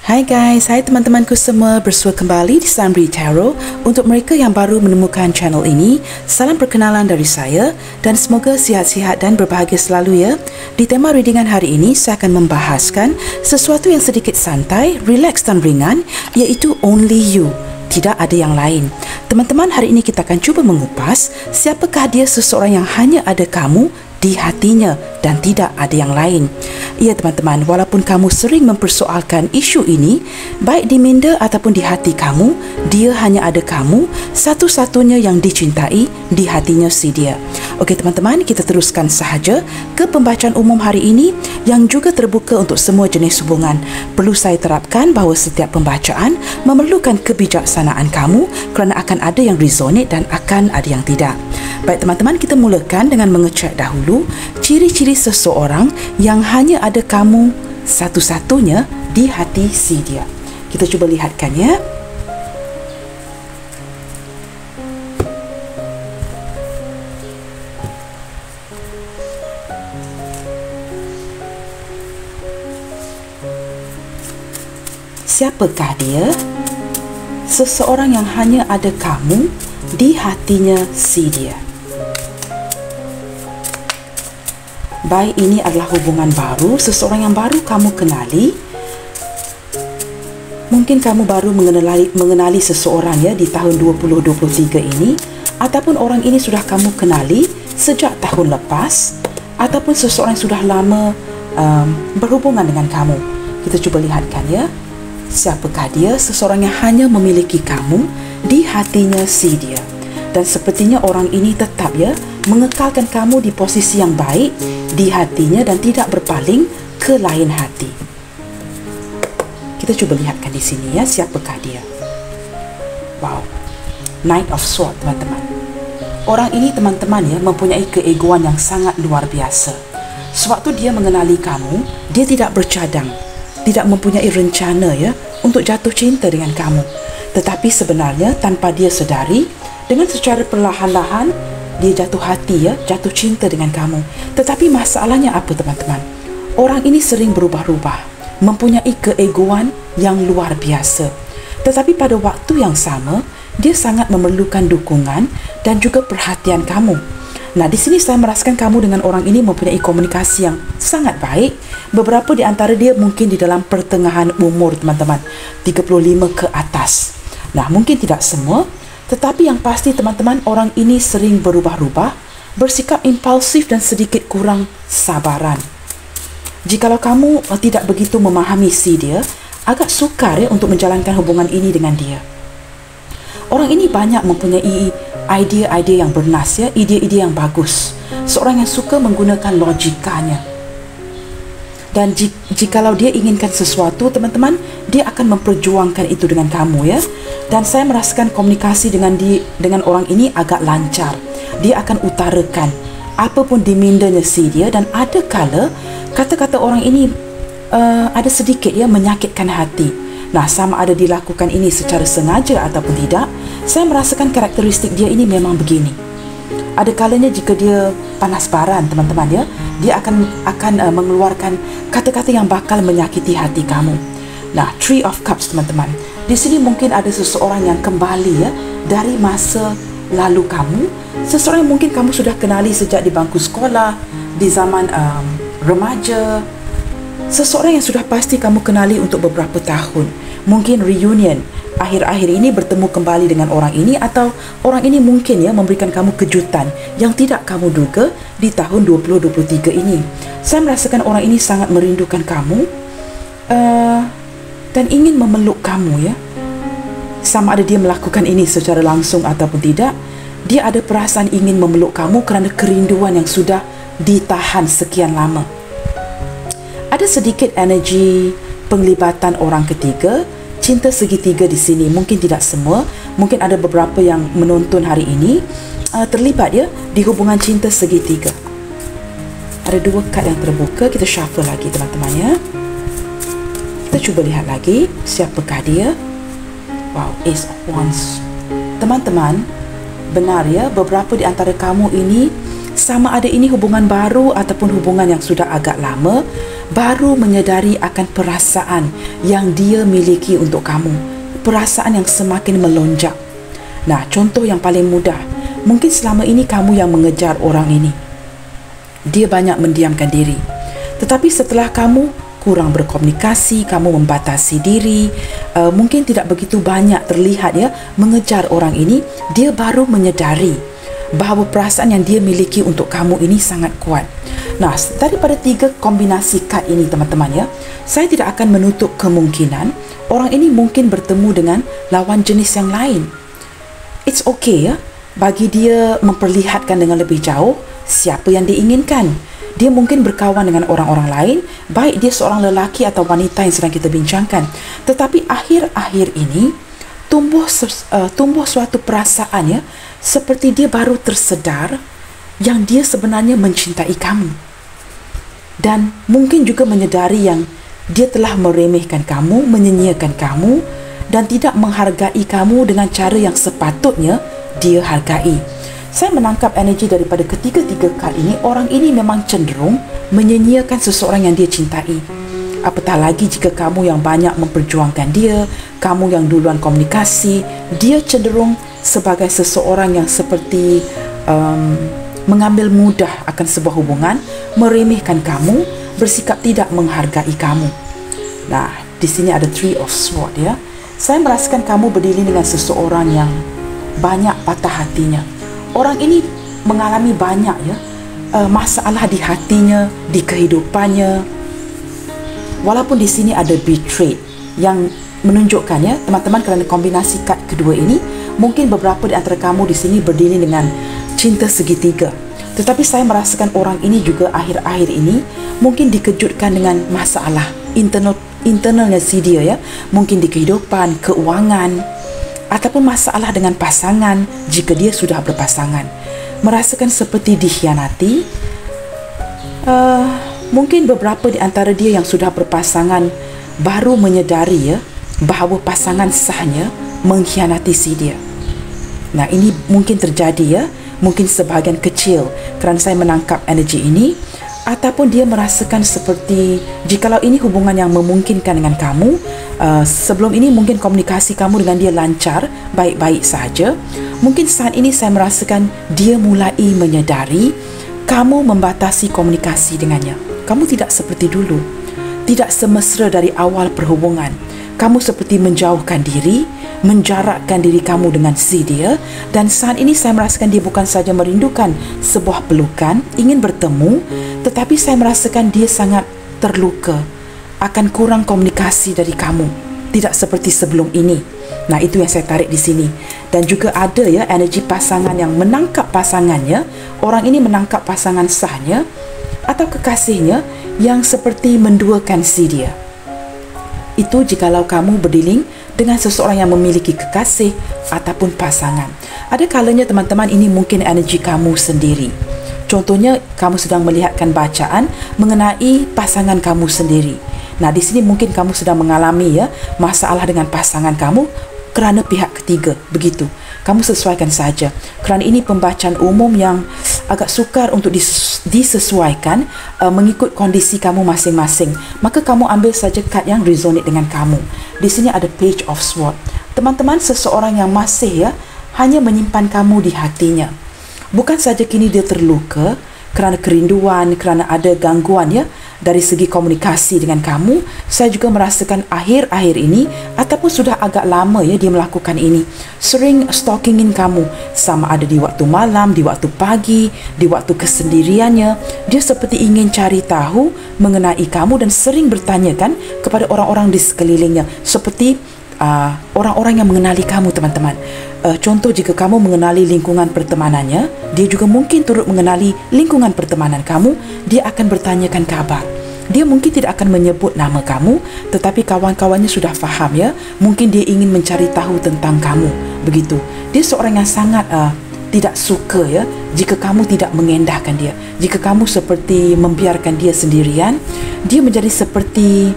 Hai guys, hai teman-temanku semua, bersua kembali di Sunbreeze Tarot. Untuk mereka yang baru menemukan channel ini, salam perkenalan dari saya dan semoga sihat-sihat dan berbahagia selalu ya. Di tema readingan hari ini, saya akan membahaskan sesuatu yang sedikit santai, relax dan ringan, iaitu only you. Tidak ada yang lain. Teman-teman, hari ini kita akan cuba mengupas siapakah dia seseorang yang hanya ada kamu di hatinya dan tidak ada yang lain. Ya teman-teman, walaupun kamu sering mempersoalkan isu ini, baik di minda ataupun di hati kamu, dia hanya ada kamu, satu-satunya yang dicintai di hatinya si dia. Okey teman-teman, kita teruskan sahaja ke pembacaan umum hari ini yang juga terbuka untuk semua jenis hubungan. Perlu saya terapkan bahawa setiap pembacaan memerlukan kebijaksanaan kamu kerana akan ada yang resonate dan akan ada yang tidak. Baik teman-teman, kita mulakan dengan mengecek dahulu ciri-ciri seseorang yang hanya ada kamu satu-satunya di hati si dia. Kita cuba lihatkan ya. Siapakah dia? Seseorang yang hanya ada kamu di hatinya si dia. Baik ini adalah hubungan baru, seseorang yang baru kamu kenali. Mungkin kamu baru mengenali seseorang ya di tahun 2023 ini, ataupun orang ini sudah kamu kenali sejak tahun lepas, ataupun seseorang yang sudah lama berhubungan dengan kamu. Kita cuba lihatkan ya. Siapakah dia? Seseorang yang hanya memiliki kamu di hatinya si dia. Dan sepertinya orang ini tetap ya mengekalkan kamu di posisi yang baik di hatinya dan tidak berpaling ke lain hati. Kita cuba lihatkan di sini ya, siapakah dia? Wow, Knight of Swords teman-teman. Orang ini teman-teman ya mempunyai keegoan yang sangat luar biasa. Sewaktu dia mengenali kamu, dia tidak bercadang, tidak mempunyai rencana ya untuk jatuh cinta dengan kamu. Tetapi sebenarnya tanpa dia sedari, dengan secara perlahan-lahan dia jatuh hati ya, jatuh cinta dengan kamu. Tetapi masalahnya apa teman-teman? Orang ini sering berubah-ubah, mempunyai keegoan yang luar biasa. Tetapi pada waktu yang sama, dia sangat memerlukan dukungan dan juga perhatian kamu. Nah, di sini saya merasakan kamu dengan orang ini mempunyai komunikasi yang sangat baik. Beberapa di antara dia mungkin di dalam pertengahan umur teman-teman, 35 ke atas. Nah, mungkin tidak semua, tetapi yang pasti teman-teman, orang ini sering berubah-ubah, bersikap impulsif dan sedikit kurang sabaran. Jikalau kamu tidak begitu memahami si dia, agak sukar ya untuk menjalankan hubungan ini dengan dia. Orang ini banyak mempunyai idea-idea yang bernas ya, ide-ide yang bagus. Seorang yang suka menggunakan logikanya. Dan jikalau dia inginkan sesuatu teman-teman, dia akan memperjuangkan itu dengan kamu ya. Dan saya merasakan komunikasi dengan orang ini agak lancar. Dia akan utarakan apapun dimindanya si dia, dan ada kala kata-kata orang ini ada sedikit ya menyakitkan hati. Nah, sama ada dilakukan ini secara sengaja ataupun tidak, saya merasakan karakteristik dia ini memang begini. Ada kalanya jika dia panas baran teman-teman ya, dia akan mengeluarkan kata-kata yang bakal menyakiti hati kamu. Nah, Three of Cups teman-teman. Di sini mungkin ada seseorang yang kembali ya dari masa lalu kamu, seseorang yang mungkin kamu sudah kenali sejak di bangku sekolah, di zaman remaja, seseorang yang sudah pasti kamu kenali untuk beberapa tahun. Mungkin reunion, akhir-akhir ini bertemu kembali dengan orang ini, atau orang ini mungkin ya memberikan kamu kejutan yang tidak kamu duga di tahun 2023 ini. Saya merasakan orang ini sangat merindukan kamu dan ingin memeluk kamu ya. Sama ada dia melakukan ini secara langsung ataupun tidak, dia ada perasaan ingin memeluk kamu kerana kerinduan yang sudah ditahan sekian lama. Ada sedikit energi penglibatan orang ketiga, cinta segitiga di sini. Mungkin tidak semua, mungkin ada beberapa yang menonton hari ini terlibat ya di hubungan cinta segitiga. Ada dua kad yang terbuka, kita shuffle lagi teman-teman ya. Kita cuba lihat lagi siapakah dia. Wow, Ace of Wands. Teman-teman, benar ya, beberapa di antara kamu ini sama ada ini hubungan baru ataupun hubungan yang sudah agak lama, baru menyedari akan perasaan yang dia miliki untuk kamu, perasaan yang semakin melonjak. Nah, contoh yang paling mudah, mungkin selama ini kamu yang mengejar orang ini, dia banyak mendiamkan diri, tetapi setelah kamu kurang berkomunikasi, kamu membatasi diri, mungkin tidak begitu banyak terlihat ya mengejar orang ini, dia baru menyedari bahawa perasaan yang dia miliki untuk kamu ini sangat kuat. Nah, daripada 3 kombinasi kad ini teman-teman ya, saya tidak akan menutup kemungkinan orang ini mungkin bertemu dengan lawan jenis yang lain. It's okay ya, bagi dia memperlihatkan dengan lebih jauh siapa yang diinginkan. Dia mungkin berkawan dengan orang-orang lain, baik dia seorang lelaki atau wanita yang sedang kita bincangkan. Tetapi akhir-akhir ini tumbuh suatu perasaan ya, seperti dia baru tersedar yang dia sebenarnya mencintai kamu. Dan mungkin juga menyedari yang dia telah meremehkan kamu, menyanyiakan kamu dan tidak menghargai kamu dengan cara yang sepatutnya dia hargai. Saya menangkap energi daripada ketiga-tiga kad ini, orang ini memang cenderung menyanyiakan seseorang yang dia cintai. Apatah lagi jika kamu yang banyak memperjuangkan dia, kamu yang duluan komunikasi, dia cenderung sebagai seseorang yang seperti mengambil mudah akan sebuah hubungan, meremehkan kamu, bersikap tidak menghargai kamu. Nah, di sini ada Three of Swords ya. Saya merasakan kamu berdiri dengan seseorang yang banyak patah hatinya. Orang ini mengalami banyak ya masalah di hatinya, di kehidupannya. Walaupun di sini ada betrayed yang menunjukkan ya teman-teman, kerana kombinasi kad kedua ini, mungkin beberapa di antara kamu di sini berdiri dengan cinta segitiga. Tetapi saya merasakan orang ini juga akhir-akhir ini mungkin dikejutkan dengan masalah internalnya si dia ya, mungkin di kehidupan, keuangan, ataupun masalah dengan pasangan jika dia sudah berpasangan. Merasakan seperti dikhianati. Mungkin beberapa di antara dia yang sudah berpasangan baru menyedari ya bahawa pasangan sahnya mengkhianati si dia. Nah, ini mungkin terjadi ya, mungkin sebahagian kecil kerana saya menangkap energi ini. Ataupun dia merasakan seperti jikalau ini hubungan yang memungkinkan dengan kamu, sebelum ini mungkin komunikasi kamu dengan dia lancar, baik-baik saja. Mungkin saat ini saya merasakan dia mulai menyedari kamu membatasi komunikasi dengannya. Kamu tidak seperti dulu, tidak semesra dari awal perhubungan. Kamu seperti menjauhkan diri, menjarakkan diri kamu dengan si dia. Dan saat ini saya merasakan dia bukan saja merindukan sebuah pelukan, ingin bertemu, tetapi saya merasakan dia sangat terluka akan kurang komunikasi dari kamu, tidak seperti sebelum ini. Nah, itu yang saya tarik di sini. Dan juga ada ya energi pasangan yang menangkap pasangannya. Orang ini menangkap pasangan sahnya atau kekasihnya yang seperti menduakan si dia. Itu jikalau kamu berdealing dengan seseorang yang memiliki kekasih ataupun pasangan. Ada kalanya teman-teman, ini mungkin energi kamu sendiri. Contohnya, kamu sedang melihatkan bacaan mengenai pasangan kamu sendiri. Nah, di sini mungkin kamu sedang mengalami ya masalah dengan pasangan kamu kerana pihak ketiga. Begitu. Kamu sesuaikan saja. Kerana ini pembacaan umum yang agak sukar untuk disesuaikan mengikut kondisi kamu masing-masing. Maka kamu ambil saja kad yang resonate dengan kamu. Di sini ada Page of Swords. Teman-teman, seseorang yang masih ya hanya menyimpan kamu di hatinya. Bukan saja kini dia terluka kerana kerinduan, kerana ada gangguan ya dari segi komunikasi dengan kamu. Saya juga merasakan akhir-akhir ini ataupun sudah agak lama ya dia melakukan ini, sering stalkingin kamu, sama ada di waktu malam, di waktu pagi, di waktu kesendiriannya. Dia seperti ingin cari tahu mengenai kamu dan sering bertanyakan kepada orang-orang di sekelilingnya, seperti orang-orang yang mengenali kamu teman-teman. Contoh, jika kamu mengenali lingkungan pertemanannya, dia juga mungkin turut mengenali lingkungan pertemanan kamu. Dia akan bertanyakan kabar. Dia mungkin tidak akan menyebut nama kamu, tetapi kawan-kawannya sudah faham ya. Mungkin dia ingin mencari tahu tentang kamu. Begitu. Dia seorang yang sangat tidak suka ya jika kamu tidak mengendahkan dia. Jika kamu seperti membiarkan dia sendirian, dia menjadi seperti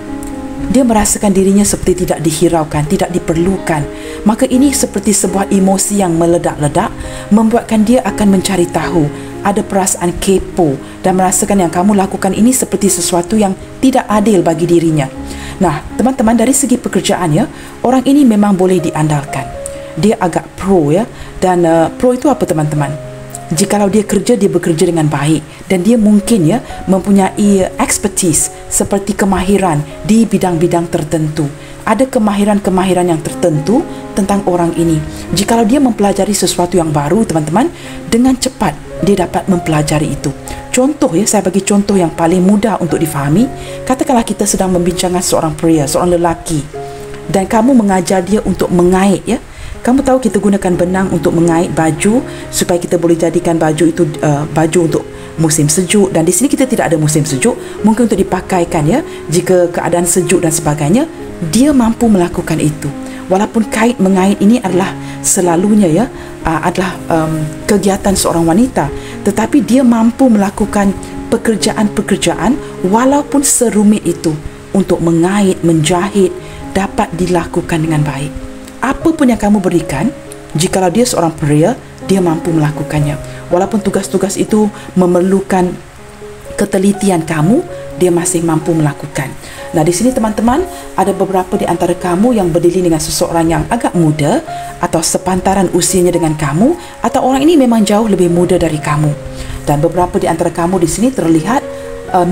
dia merasakan dirinya seperti tidak dihiraukan, tidak diperlukan. Maka ini seperti sebuah emosi yang meledak-ledak, membuatkan dia akan mencari tahu ada perasaan kepo dan merasakan yang kamu lakukan ini seperti sesuatu yang tidak adil bagi dirinya. Nah, teman-teman, dari segi pekerjaan ya, orang ini memang boleh diandalkan. Dia agak pro ya, dan pro itu apa teman-teman? Jikalau dia kerja, dia bekerja dengan baik dan dia mungkin ya mempunyai expertise seperti kemahiran di bidang-bidang tertentu. Ada kemahiran-kemahiran yang tertentu tentang orang ini. Jikalau dia mempelajari sesuatu yang baru, teman-teman, dengan cepat dia dapat mempelajari itu. Contoh ya, saya bagi contoh yang paling mudah untuk difahami. Katakanlah kita sedang membincangkan seorang pria, seorang lelaki, dan kamu mengajar dia untuk mengait ya. Kamu tahu kita gunakan benang untuk mengait baju supaya kita boleh jadikan baju itu baju untuk musim sejuk, dan di sini kita tidak ada musim sejuk, mungkin untuk dipakaikan ya jika keadaan sejuk dan sebagainya. Dia mampu melakukan itu. Walaupun kait mengait ini adalah selalunya ya adalah kegiatan seorang wanita, tetapi dia mampu melakukan pekerjaan-pekerjaan walaupun serumit itu. Untuk mengait, menjahit dapat dilakukan dengan baik. Apa pun yang kamu berikan, jikalau dia seorang pria, dia mampu melakukannya. Walaupun tugas-tugas itu memerlukan ketelitian kamu, dia masih mampu melakukan. Nah, di sini teman-teman, ada beberapa di antara kamu yang berdiri dengan seseorang yang agak muda atau sepantaran usianya dengan kamu, atau orang ini memang jauh lebih muda dari kamu. Dan beberapa di antara kamu di sini terlihat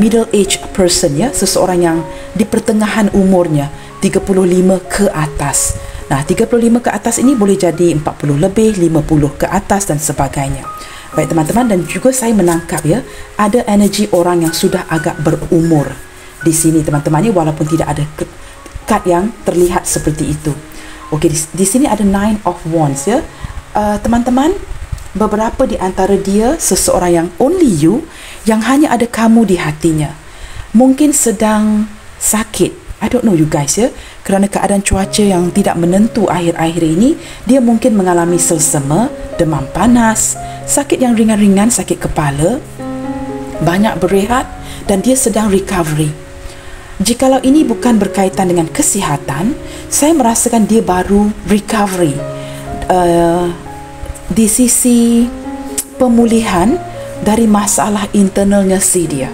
middle age person ya, seseorang yang di pertengahan umurnya, 35 ke atas. Nah, 35 ke atas ini boleh jadi 40 lebih, 50 ke atas dan sebagainya. Baik teman-teman, dan juga saya menangkap ya, ada energi orang yang sudah agak berumur di sini teman-teman ya, walaupun tidak ada kad yang terlihat seperti itu. Okey, di sini ada Nine of Wands ya. Teman-teman, beberapa di antara dia seseorang yang only you, yang hanya ada kamu di hatinya. Mungkin sedang sakit. I don't know you guys ya, kerana keadaan cuaca yang tidak menentu akhir-akhir ini, dia mungkin mengalami selsema, demam panas, sakit yang ringan-ringan, sakit kepala, banyak berehat, dan dia sedang recovery. Jikalau ini bukan berkaitan dengan kesihatan, saya merasakan dia baru recovery di sisi pemulihan dari masalah internalnya si dia.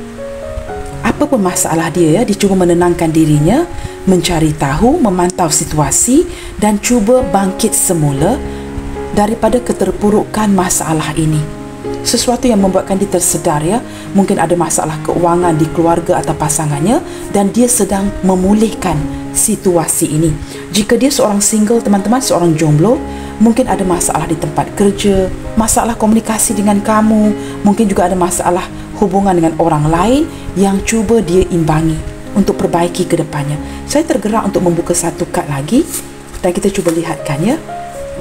Apa pun masalah dia ya, dia cuba menenangkan dirinya, mencari tahu, memantau situasi dan cuba bangkit semula daripada keterpurukan masalah ini. Sesuatu yang membuatkan dia tersedar ya, mungkin ada masalah keuangan di keluarga atau pasangannya, dan dia sedang memulihkan situasi ini. Jika dia seorang single teman-teman, seorang jomblo, mungkin ada masalah di tempat kerja, masalah komunikasi dengan kamu, mungkin juga ada masalah hubungan dengan orang lain yang cuba dia imbangi untuk perbaiki ke depannya. Saya tergerak untuk membuka satu kad lagi dan kita cuba lihatkan ya.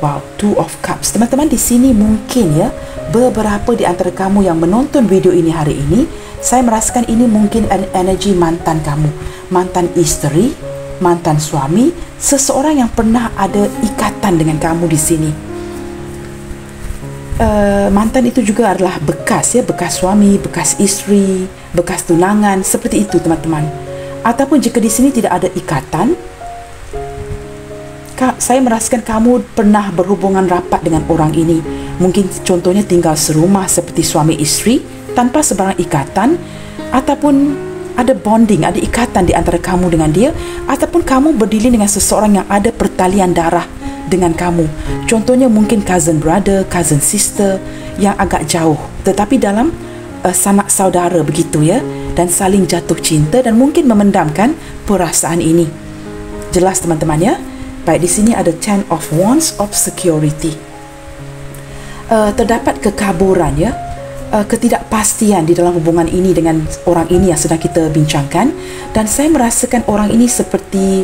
Wow, Two of Cups. Teman-teman, di sini mungkin ya, beberapa di antara kamu yang menonton video ini hari ini, saya merasakan ini mungkin energi mantan kamu, mantan isteri, mantan suami, seseorang yang pernah ada ikatan dengan kamu di sini. Mantan itu juga adalah bekas ya, bekas suami, bekas isteri, bekas tunangan, seperti itu teman-teman. Ataupun jika di sini tidak ada ikatan, saya merasakan kamu pernah berhubungan rapat dengan orang ini. Mungkin contohnya tinggal serumah seperti suami isteri tanpa sebarang ikatan, ataupun ada bonding, ada ikatan di antara kamu dengan dia, ataupun kamu berdiri dengan seseorang yang ada pertalian darah dengan kamu. Contohnya mungkin cousin brother, cousin sister yang agak jauh, tetapi dalam sanak saudara begitu ya, dan saling jatuh cinta dan mungkin memendamkan perasaan ini. Jelas teman-teman ya? Baik, di sini ada Ten of Wands of Security. Terdapat kekaburan ya, ketidakpastian di dalam hubungan ini dengan orang ini yang sedang kita bincangkan, dan saya merasakan orang ini seperti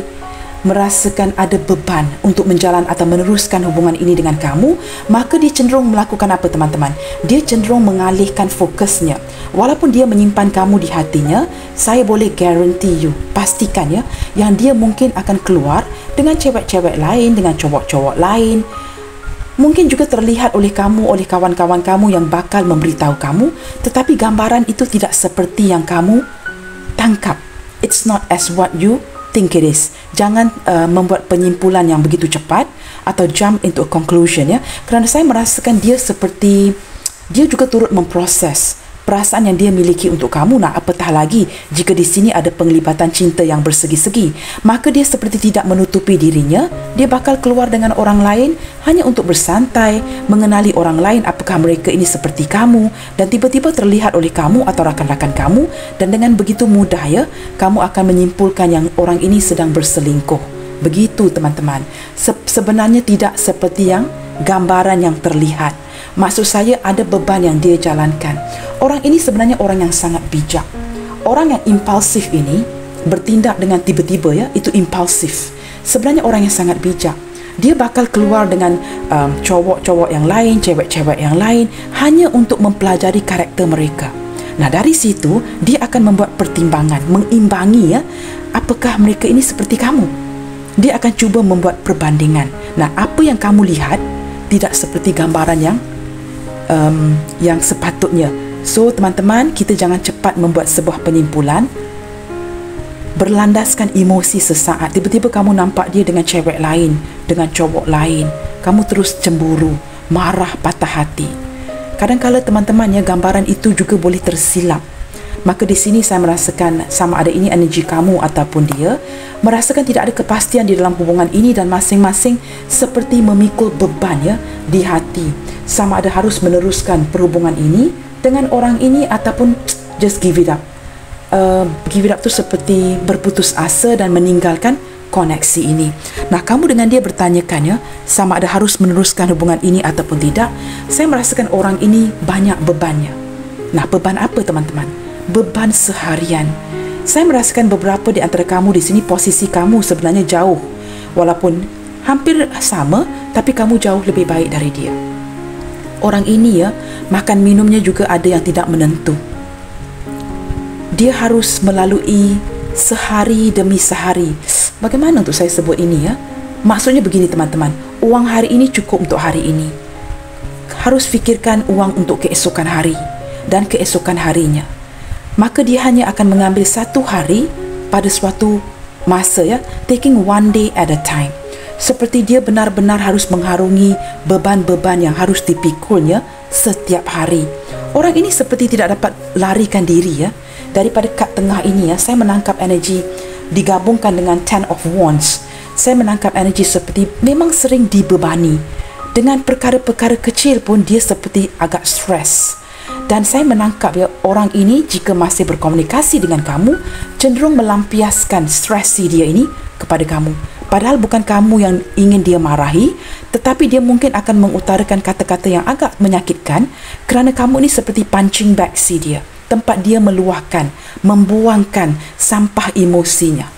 merasakan ada beban untuk menjalan atau meneruskan hubungan ini dengan kamu. Maka dia cenderung melakukan apa teman-teman? Dia cenderung mengalihkan fokusnya. Walaupun dia menyimpan kamu di hatinya, saya boleh guarantee you, pastikan ya, yang dia mungkin akan keluar dengan cewek-cewek lain, dengan cowok-cowok lain. Mungkin juga terlihat oleh kamu, oleh kawan-kawan kamu yang bakal memberitahu kamu, tetapi gambaran itu tidak seperti yang kamu tangkap. It's not as what you think it is. Jangan membuat penyimpulan yang begitu cepat atau jump into a conclusion ya, kerana saya merasakan dia seperti Dia juga turut memproses perasaan yang dia miliki untuk kamu. Nah, apatah lagi jika di sini ada penglibatan cinta yang bersegi-segi, maka dia seperti tidak menutupi dirinya. Dia bakal keluar dengan orang lain hanya untuk bersantai, mengenali orang lain apakah mereka ini seperti kamu, dan tiba-tiba terlihat oleh kamu atau rakan-rakan kamu, dan dengan begitu mudah ya, kamu akan menyimpulkan yang orang ini sedang berselingkuh. Begitu teman-teman. Sebenarnya tidak seperti yang gambaran yang terlihat. Maksud saya, ada beban yang dia jalankan. Orang ini sebenarnya orang yang sangat bijak. Orang yang impulsif ini bertindak dengan tiba-tiba ya, itu impulsif. Sebenarnya orang yang sangat bijak. Dia bakal keluar dengan cowok-cowok yang lain, cewek-cewek yang lain, hanya untuk mempelajari karakter mereka. Nah, dari situ dia akan membuat pertimbangan, mengimbangi ya, apakah mereka ini seperti kamu. Dia akan cuba membuat perbandingan. Nah, apa yang kamu lihat tidak seperti gambaran yang sepatutnya. So, teman-teman, kita jangan cepat membuat sebuah penyimpulan berlandaskan emosi sesaat. Tiba-tiba kamu nampak dia dengan cewek lain, dengan cowok lain. Kamu terus cemburu, marah, patah hati. Kadang-kala teman-teman ya, gambaran itu juga boleh tersilap. Maka di sini saya merasakan sama ada ini energi kamu ataupun dia, merasakan tidak ada kepastian di dalam hubungan ini, dan masing-masing seperti memikul beban ya di hati. Sama ada harus meneruskan perhubungan ini dengan orang ini ataupun just give it up. Give it up tu seperti berputus asa dan meninggalkan koneksi ini. Nah, kamu dengan dia bertanyakan ya, sama ada harus meneruskan hubungan ini ataupun tidak. Saya merasakan orang ini banyak bebannya. Nah, beban apa teman-teman? Beban seharian. Saya merasakan beberapa di antara kamu di sini posisi kamu sebenarnya jauh. Walaupun hampir sama, tapi kamu jauh lebih baik dari dia. Orang ini ya, makan minumnya juga ada yang tidak menentu. Dia harus melalui sehari demi sehari. Bagaimana untuk saya sebut ini ya? Maksudnya begini teman-teman, uang hari ini cukup untuk hari ini. Harus fikirkan uang untuk keesokan hari dan keesokan harinya. Maka dia hanya akan mengambil satu hari pada suatu masa ya, taking one day at a time. Seperti dia benar-benar harus mengharungi beban-beban yang harus dipikulnya setiap hari. Orang ini seperti tidak dapat larikan diri ya. Daripada kad tengah ini ya, saya menangkap energi digabungkan dengan Ten of Wands. Saya menangkap energi seperti memang sering dibebani. Dengan perkara-perkara kecil pun dia seperti agak stres. Dan saya menangkap ya, orang ini jika masih berkomunikasi dengan kamu, cenderung melampiaskan stresi dia ini kepada kamu. Padahal bukan kamu yang ingin dia marahi, tetapi dia mungkin akan mengutarakan kata-kata yang agak menyakitkan kerana kamu ini seperti punching bag si dia, tempat dia meluahkan, membuangkan sampah emosinya.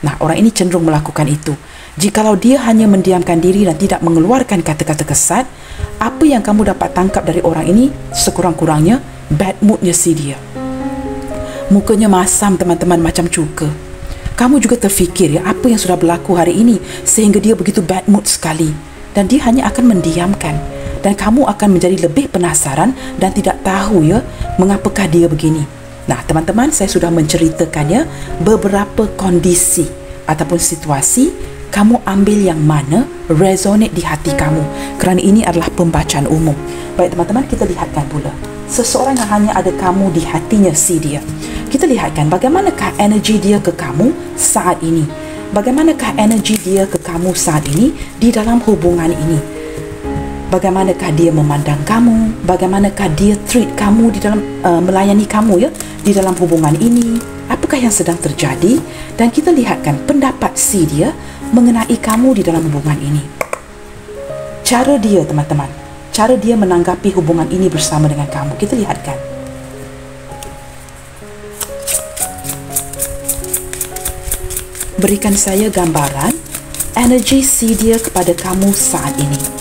Nah, orang ini cenderung melakukan itu. Jikalau dia hanya mendiamkan diri dan tidak mengeluarkan kata-kata kesat, apa yang kamu dapat tangkap dari orang ini sekurang-kurangnya bad moodnya si dia. Mukanya masam teman-teman, macam cuka. Kamu juga terfikir ya, apa yang sudah berlaku hari ini sehingga dia begitu bad mood sekali, dan dia hanya akan mendiamkan, dan kamu akan menjadi lebih penasaran dan tidak tahu ya mengapakah dia begini. Nah teman-teman, saya sudah menceritakan ya beberapa kondisi ataupun situasi. Kamu ambil yang mana resonate di hati kamu, kerana ini adalah pembacaan umum. Baik teman-teman, kita lihatkan pula seseorang yang hanya ada kamu di hatinya si dia. Kita lihatkan bagaimanakah energi dia ke kamu saat ini. Bagaimanakah energi dia ke kamu saat ini di dalam hubungan ini. Bagaimanakah dia memandang kamu, bagaimanakah dia treat kamu di dalam melayani kamu ya di dalam hubungan ini. Apakah yang sedang terjadi? Dan kita lihatkan pendapat si dia mengenai kamu di dalam hubungan ini. Cara dia teman-teman, cara dia menanggapi hubungan ini bersama dengan kamu. Kita lihatkan. Berikan saya gambaran energi si dia kepada kamu saat ini.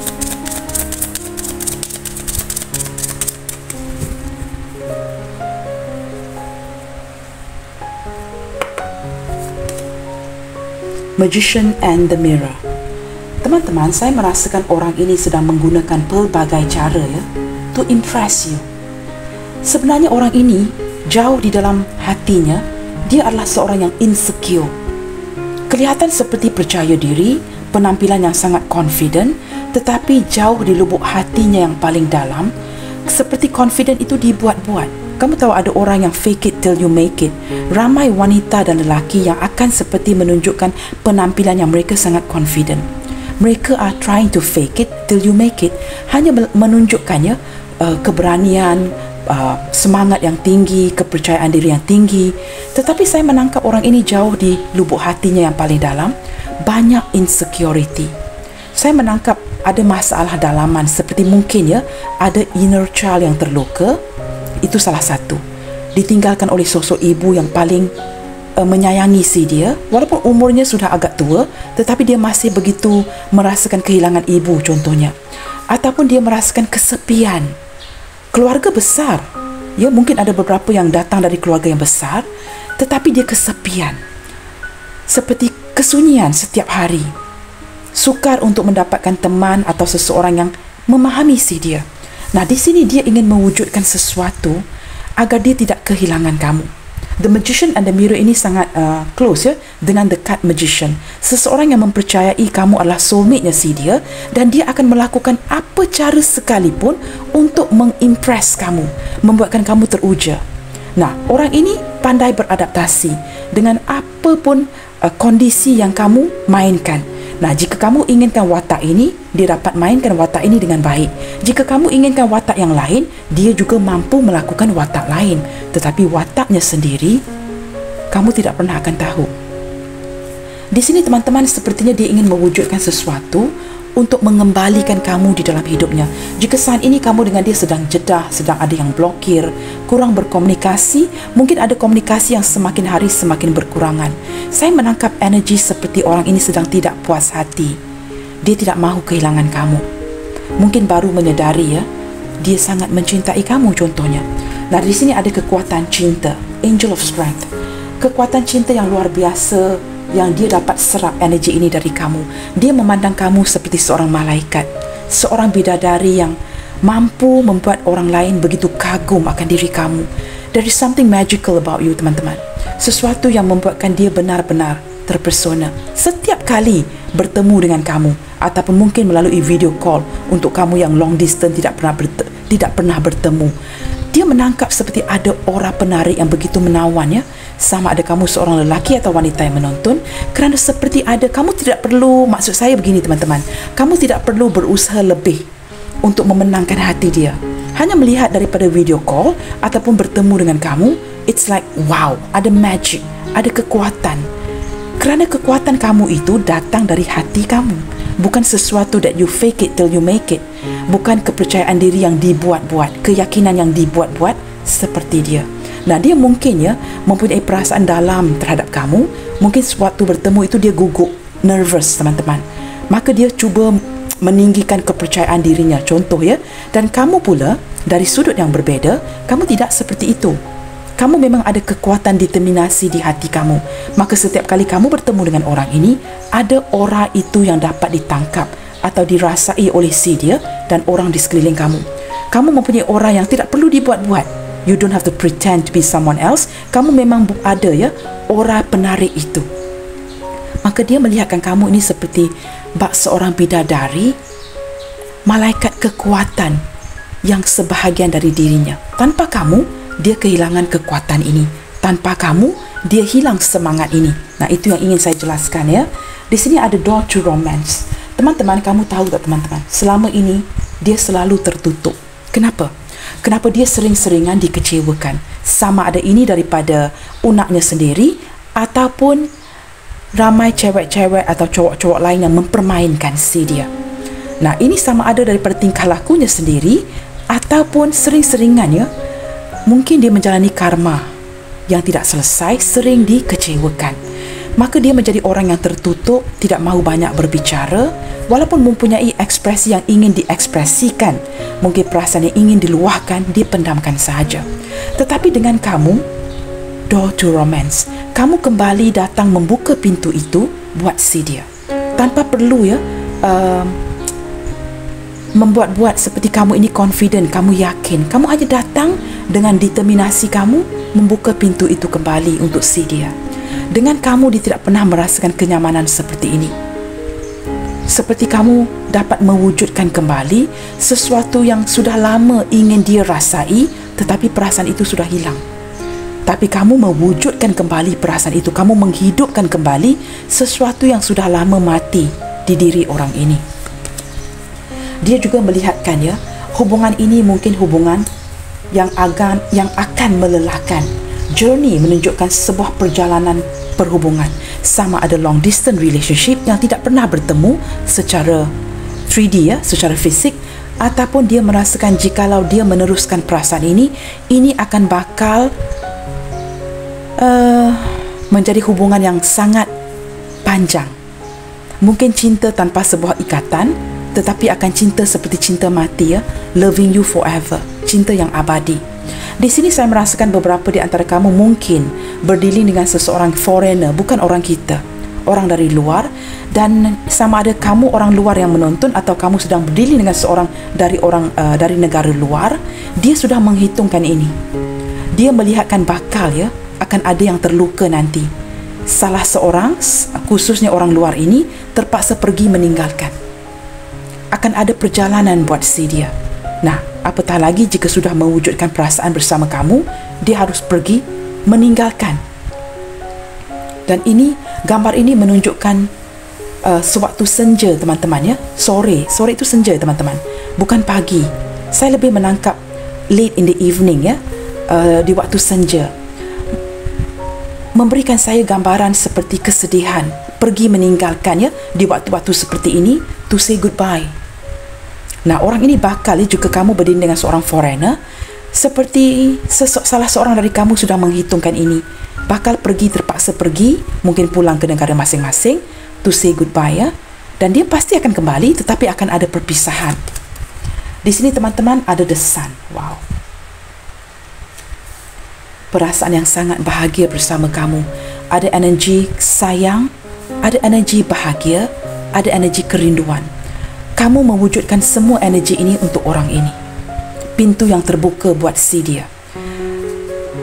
Magician and the Mirror. Teman-teman, saya merasakan orang ini sedang menggunakan pelbagai cara ya to impress you. Sebenarnya orang ini jauh di dalam hatinya, dia adalah seorang yang insecure. Kelihatan seperti percaya diri, penampilan yang sangat confident, tetapi jauh di lubuk hatinya yang paling dalam, seperti confident itu dibuat-buat. Kamu tahu ada orang yang fake it till you make it. Ramai wanita dan lelaki yang akan seperti menunjukkan penampilan yang mereka sangat confident. Mereka are trying to fake it till you make it. Hanya menunjukkannya keberanian, semangat yang tinggi, kepercayaan diri yang tinggi. Tetapi saya menangkap orang ini jauh di lubuk hatinya yang paling dalam, banyak insecurity. Saya menangkap ada masalah dalaman, seperti mungkin ya ada inner child yang terluka. Itu salah satu. Ditinggalkan oleh sosok ibu yang paling menyayangi si dia, walaupun umurnya sudah agak tua, tetapi dia masih begitu merasakan kehilangan ibu contohnya. Ataupun dia merasakan kesepian. Keluarga besar, ya mungkin ada beberapa yang datang dari keluarga yang besar, tetapi dia kesepian. Seperti kesunyian setiap hari. Sukar untuk mendapatkan teman atau seseorang yang memahami si dia. Nah, di sini dia ingin mewujudkan sesuatu agar dia tidak kehilangan kamu. The Magician and the Mirror ini sangat close ya dengan the Card Magician. Seseorang yang mempercayai kamu adalah soulmate-nya si dia, dan dia akan melakukan apa cara sekalipun untuk mengimpress kamu, membuatkan kamu teruja. Nah, orang ini pandai beradaptasi dengan apapun kondisi yang kamu mainkan. Nah, jika kamu inginkan watak ini, dia dapat mainkan watak ini dengan baik. Jika kamu inginkan watak yang lain, dia juga mampu melakukan watak lain. Tetapi wataknya sendiri, kamu tidak pernah akan tahu. Di sini teman-teman, sepertinya dia ingin mewujudkan sesuatu untuk mengembalikan kamu di dalam hidupnya. Jika saat ini kamu dengan dia sedang jedah, sedang ada yang blokir, kurang berkomunikasi, mungkin ada komunikasi yang semakin hari semakin berkurangan. Saya menangkap energi seperti orang ini sedang tidak puas hati. Dia tidak mahu kehilangan kamu. Mungkin baru menyadari ya, dia sangat mencintai kamu contohnya. Nah, di sini ada kekuatan cinta, Angel of Strength. Kekuatan cinta yang luar biasa yang dia dapat serap energi ini dari kamu. Dia memandang kamu seperti seorang malaikat, seorang bidadari yang mampu membuat orang lain begitu kagum akan diri kamu. There is something magical about you, teman-teman. Sesuatu yang membuatkan dia benar-benar terpesona setiap kali bertemu dengan kamu, ataupun mungkin melalui video call untuk kamu yang long distance tidak pernah bertemu. Dia menangkap seperti ada aura penarik yang begitu menawan ya. Sama ada kamu seorang lelaki atau wanita yang menonton, kerana seperti ada, kamu tidak perlu, maksud saya begini teman-teman, kamu tidak perlu berusaha lebih untuk memenangkan hati dia. Hanya melihat daripada video call ataupun bertemu dengan kamu, it's like wow, ada magic, ada kekuatan. Kerana kekuatan kamu itu datang dari hati kamu, bukan sesuatu that you fake it till you make it. Bukan kepercayaan diri yang dibuat-buat, keyakinan yang dibuat-buat seperti dia. Nah, dia mungkin ya mempunyai perasaan dalam terhadap kamu. Mungkin sewaktu bertemu itu dia gugup, nervous teman-teman. Maka dia cuba meninggikan kepercayaan dirinya contoh ya. Dan kamu pula dari sudut yang berbeza, kamu tidak seperti itu. Kamu memang ada kekuatan determinasi di hati kamu. Maka setiap kali kamu bertemu dengan orang ini, ada aura itu yang dapat ditangkap atau dirasai oleh si dia dan orang di sekeliling kamu. Kamu mempunyai aura yang tidak perlu dibuat-buat. You don't have to pretend to be someone else. Kamu memang ada ya aura penarik itu. Maka dia melihatkan kamu ini seperti bak seorang bidadari, malaikat kekuatan yang sebahagian dari dirinya. Tanpa kamu, dia kehilangan kekuatan ini. Tanpa kamu, dia hilang semangat ini. Nah, itu yang ingin saya jelaskan ya. Di sini ada door to romance. Teman-teman, kamu tahu tak teman-teman, selama ini dia selalu tertutup. Kenapa? Kenapa dia sering-seringan dikecewakan? Sama ada ini daripada unaknya sendiri ataupun ramai cewek-cewek atau cowok-cowok lain yang mempermainkan si dia. Nah, ini sama ada daripada tingkah lakunya sendiri ataupun sering-seringan ya. Mungkin dia menjalani karma yang tidak selesai, sering dikecewakan. Maka dia menjadi orang yang tertutup, tidak mahu banyak berbicara, walaupun mempunyai ekspresi yang ingin diekspresikan, mungkin perasaan yang ingin diluahkan, dia pendamkan sahaja. Tetapi dengan kamu, door to romance, kamu kembali datang membuka pintu itu buat si dia. Tanpa perlu ya membuat-buat seperti kamu ini confident, kamu yakin. Kamu hanya datang dengan determinasi kamu membuka pintu itu kembali untuk si dia. Dengan kamu, dia tidak pernah merasakan kenyamanan seperti ini. Seperti kamu dapat mewujudkan kembali sesuatu yang sudah lama ingin dia rasai, tetapi perasaan itu sudah hilang. Tapi kamu mewujudkan kembali perasaan itu, kamu menghidupkan kembali sesuatu yang sudah lama mati di diri orang ini. Dia juga melihatkan ya, hubungan ini mungkin hubungan yang akan melelahkan. Journey menunjukkan sebuah perjalanan perhubungan. Sama ada long distance relationship yang tidak pernah bertemu secara 3D ya, secara fisik, ataupun dia merasakan jikalau dia meneruskan perasaan ini akan bakal menjadi hubungan yang sangat panjang. Mungkin cinta tanpa sebuah ikatan, tetapi akan cinta seperti cinta mati ya, loving you forever, cinta yang abadi. Di sini saya merasakan beberapa di antara kamu mungkin berdealing dengan seseorang foreigner, bukan orang kita, orang dari luar. Dan sama ada kamu orang luar yang menonton atau kamu sedang berdealing dengan seorang dari negara luar, dia sudah menghitungkan ini. Dia melihatkan bakal ya, akan ada yang terluka nanti. Salah seorang, khususnya orang luar ini, terpaksa pergi meninggalkan. Akan ada perjalanan buat si dia. Nah, apatah lagi jika sudah mewujudkan perasaan bersama kamu, dia harus pergi meninggalkan. Dan ini, gambar ini menunjukkan sewaktu senja teman-teman ya. Sore itu senja teman-teman, bukan pagi. Saya lebih menangkap late in the evening ya, di waktu senja. Memberikan saya gambaran seperti kesedihan, pergi meninggalkan ya, di waktu-waktu seperti ini, to say goodbye. Nah, orang ini bakal jika kamu berdiri dengan seorang foreigner, seperti salah seorang dari kamu sudah menghitungkan ini, bakal pergi, terpaksa pergi, mungkin pulang ke negara masing-masing, to say goodbye ya. Dan dia pasti akan kembali, tetapi akan ada perpisahan. Di sini teman-teman ada the sun. Wow, perasaan yang sangat bahagia bersama kamu. Ada energi sayang, ada energi bahagia, ada energi kerinduan. Kamu mewujudkan semua energi ini untuk orang ini. Pintu yang terbuka buat si dia.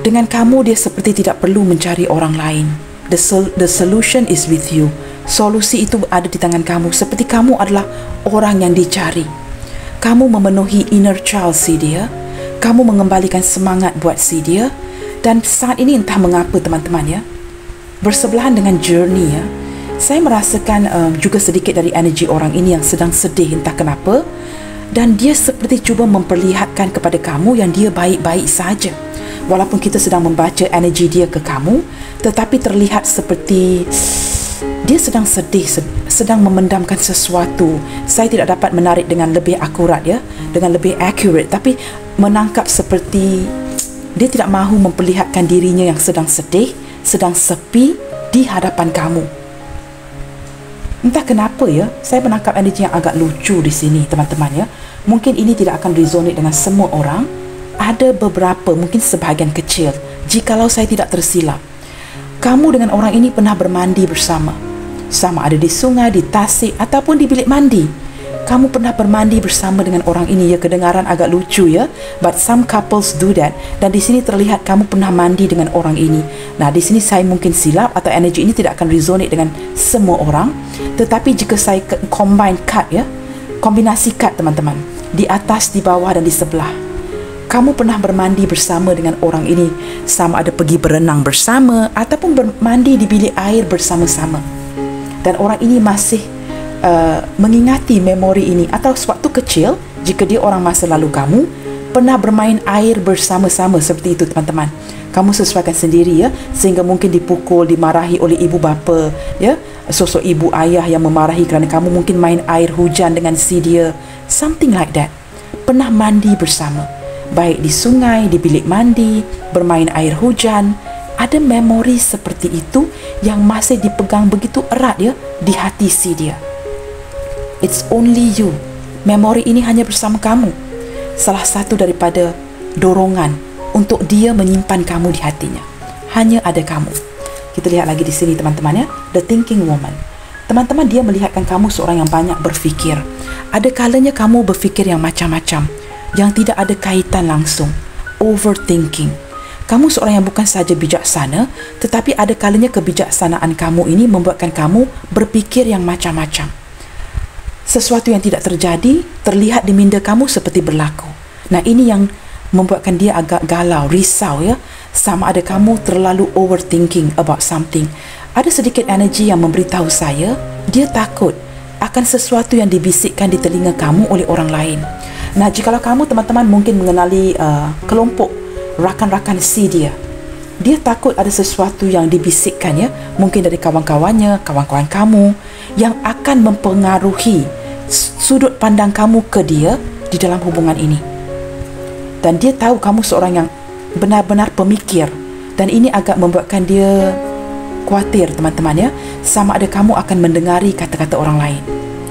Dengan kamu, dia seperti tidak perlu mencari orang lain. The solution is with you. Solusi itu ada di tangan kamu. Seperti kamu adalah orang yang dicari. Kamu memenuhi inner child si dia. Kamu mengembalikan semangat buat si dia. Dan saat ini entah mengapa teman-teman ya, bersebelahan dengan journey ya, saya merasakan juga sedikit dari energi orang ini yang sedang sedih entah kenapa. Dan dia seperti cuba memperlihatkan kepada kamu yang dia baik-baik saja. Walaupun kita sedang membaca energi dia ke kamu, tetapi terlihat seperti dia sedang sedih, sedang memendamkan sesuatu. Saya tidak dapat menarik dengan lebih akurat ya, dengan lebih accurate, tapi menangkap seperti dia tidak mahu memperlihatkan dirinya yang sedang sedih, sedang sepi di hadapan kamu. Entah kenapa ya, saya menangkap energi yang agak lucu di sini teman-teman ya. Mungkin ini tidak akan resonate dengan semua orang. Ada beberapa, mungkin sebahagian kecil. Jikalau saya tidak tersilap, kamu dengan orang ini pernah bermandi bersama. Sama ada di sungai, di tasik, ataupun di bilik mandi. Kamu pernah bermandi bersama dengan orang ini ya. Kedengaran agak lucu ya, but some couples do that. Dan di sini terlihat kamu pernah mandi dengan orang ini. Nah, di sini saya mungkin silap atau energi ini tidak akan resonate dengan semua orang. Tetapi jika saya combine card ya, kombinasi card teman-teman, di atas, di bawah dan di sebelah, kamu pernah bermandi bersama dengan orang ini. Sama ada pergi berenang bersama ataupun bermandi di bilik air bersama-sama. Dan orang ini masih mengingati memori ini. Atau sewaktu kecil, jika dia orang masa lalu kamu, pernah bermain air bersama-sama seperti itu teman-teman. Kamu sesuaikan sendiri ya, sehingga mungkin dipukul, dimarahi oleh ibu bapa ya, sosok ibu ayah yang memarahi kerana kamu mungkin main air hujan dengan si dia, something like that. Pernah mandi bersama, baik di sungai, di bilik mandi, bermain air hujan. Ada memori seperti itu yang masih dipegang begitu erat ya di hati si dia. It's only you. Memori ini hanya bersama kamu. Salah satu daripada dorongan untuk dia menyimpan kamu di hatinya. Hanya ada kamu. Kita lihat lagi di sini teman-teman ya, the thinking woman. Teman-teman, dia melihatkan kamu seorang yang banyak berfikir. Ada kalanya kamu berfikir yang macam-macam, yang tidak ada kaitan langsung. Overthinking. Kamu seorang yang bukan saja bijaksana, tetapi ada kalanya kebijaksanaan kamu ini membuatkan kamu berfikir yang macam-macam. sesuatu yang tidak terjadi terlihat di minda kamu seperti berlaku. Nah, ini yang membuatkan dia agak galau, risau ya. Sama ada kamu terlalu overthinking about something. Ada sedikit energi yang memberitahu saya, dia takut akan sesuatu yang dibisikkan di telinga kamu oleh orang lain. Nah, jikalau kamu teman-teman mungkin mengenali kelompok rakan-rakan si dia, dia takut ada sesuatu yang dibisikkan ya, mungkin dari kawan-kawannya, kawan-kawan kamu, yang akan mempengaruhi sudut pandang kamu ke dia di dalam hubungan ini. Dan dia tahu kamu seorang yang benar-benar pemikir, dan ini agak membuatkan dia khawatir teman-teman ya, sama ada kamu akan mendengari kata-kata orang lain.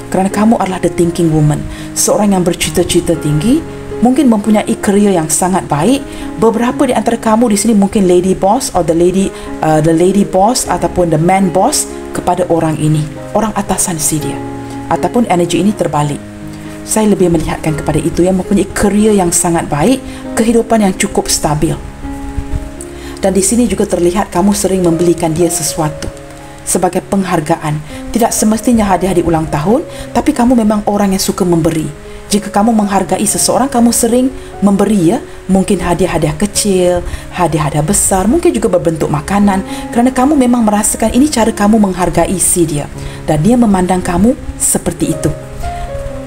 Kerana kamu adalah the thinking woman, seorang yang bercita-cita tinggi, mungkin mempunyai career yang sangat baik. Beberapa di antara kamu di sini mungkin lady boss or the lady boss ataupun the man boss kepada orang ini, orang atasan si dia. Ataupun energi ini terbalik. Saya lebih melihatkan kepada itu, yang mempunyai career yang sangat baik, kehidupan yang cukup stabil. Dan di sini juga terlihat kamu sering membelikan dia sesuatu sebagai penghargaan. Tidak semestinya hadiah di ulang tahun, tapi kamu memang orang yang suka memberi. Jika kamu menghargai seseorang, kamu sering memberi ya. Mungkin hadiah-hadiah kecil, hadiah-hadiah besar, mungkin juga berbentuk makanan. Kerana kamu memang merasakan ini cara kamu menghargai si dia. Dan dia memandang kamu seperti itu.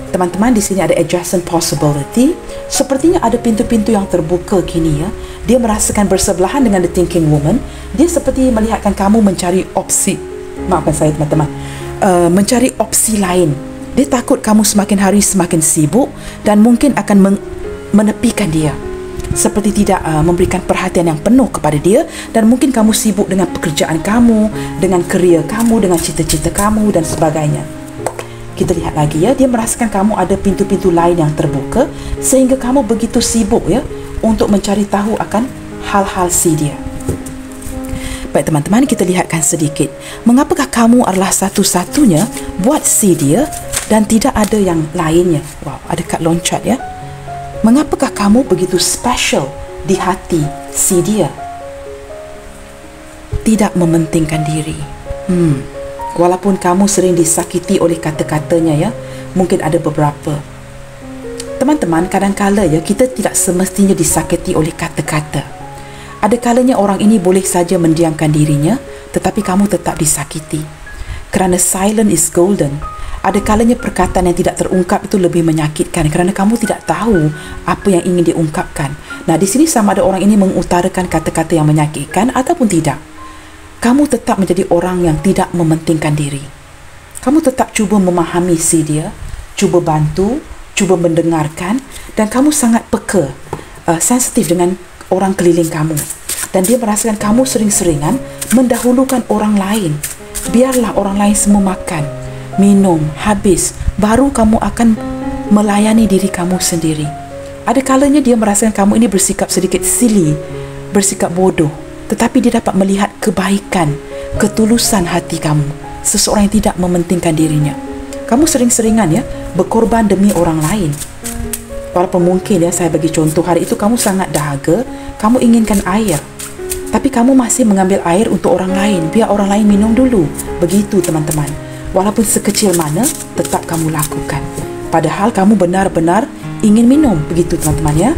Teman-teman, di sini ada adjacent possibility. Sepertinya ada pintu-pintu yang terbuka kini ya. Dia merasakan bersebelahan dengan the thinking woman. Dia seperti melihatkan kamu mencari opsi. Maafkan saya teman-teman. Mencari opsi lain. Dia takut kamu semakin hari semakin sibuk dan mungkin akan menepikan dia. Seperti tidak memberikan perhatian yang penuh kepada dia, dan mungkin kamu sibuk dengan pekerjaan kamu, dengan kerjaya kamu, dengan cita-cita kamu dan sebagainya. Kita lihat lagi ya, dia merasakan kamu ada pintu-pintu lain yang terbuka sehingga kamu begitu sibuk ya untuk mencari tahu akan hal-hal si dia. Baik teman-teman, kita lihatkan sedikit. Mengapakah kamu adalah satu-satunya buat si dia dan tidak ada yang lainnya? Wow, ada kad loncat ya. Mengapakah kamu begitu special di hati si dia? Tidak mementingkan diri. Walaupun kamu sering disakiti oleh kata-katanya ya, mungkin ada beberapa. Teman-teman, kadang-kala ya kita tidak semestinya disakiti oleh kata-kata. Ada kalanya orang ini boleh saja mendiamkan dirinya, tetapi kamu tetap disakiti. Kerana silent is golden. Ada kalanya perkataan yang tidak terungkap itu lebih menyakitkan kerana kamu tidak tahu apa yang ingin diungkapkan. Nah, di sini sama ada orang ini mengutarakan kata-kata yang menyakitkan ataupun tidak. Kamu tetap menjadi orang yang tidak mementingkan diri. Kamu tetap cuba memahami si dia, cuba bantu, cuba mendengarkan, dan kamu sangat peka, sensitif dengan orang keliling kamu. Dan dia merasakan kamu sering-seringan mendahulukan orang lain. Biarlah orang lain semua makan, minum, habis, baru kamu akan melayani diri kamu sendiri. Ada kalanya dia merasakan kamu ini bersikap sedikit silly, bersikap bodoh, tetapi dia dapat melihat kebaikan, ketulusan hati kamu, seseorang yang tidak mementingkan dirinya. Kamu sering-seringan ya berkorban demi orang lain. Walaupun mungkin ya, saya bagi contoh, hari itu kamu sangat dahaga, kamu inginkan air, tapi kamu masih mengambil air untuk orang lain. Biar orang lain minum dulu. Begitu teman-teman. Walaupun sekecil mana, tetap kamu lakukan. Padahal kamu benar-benar ingin minum. Begitu teman-teman ya.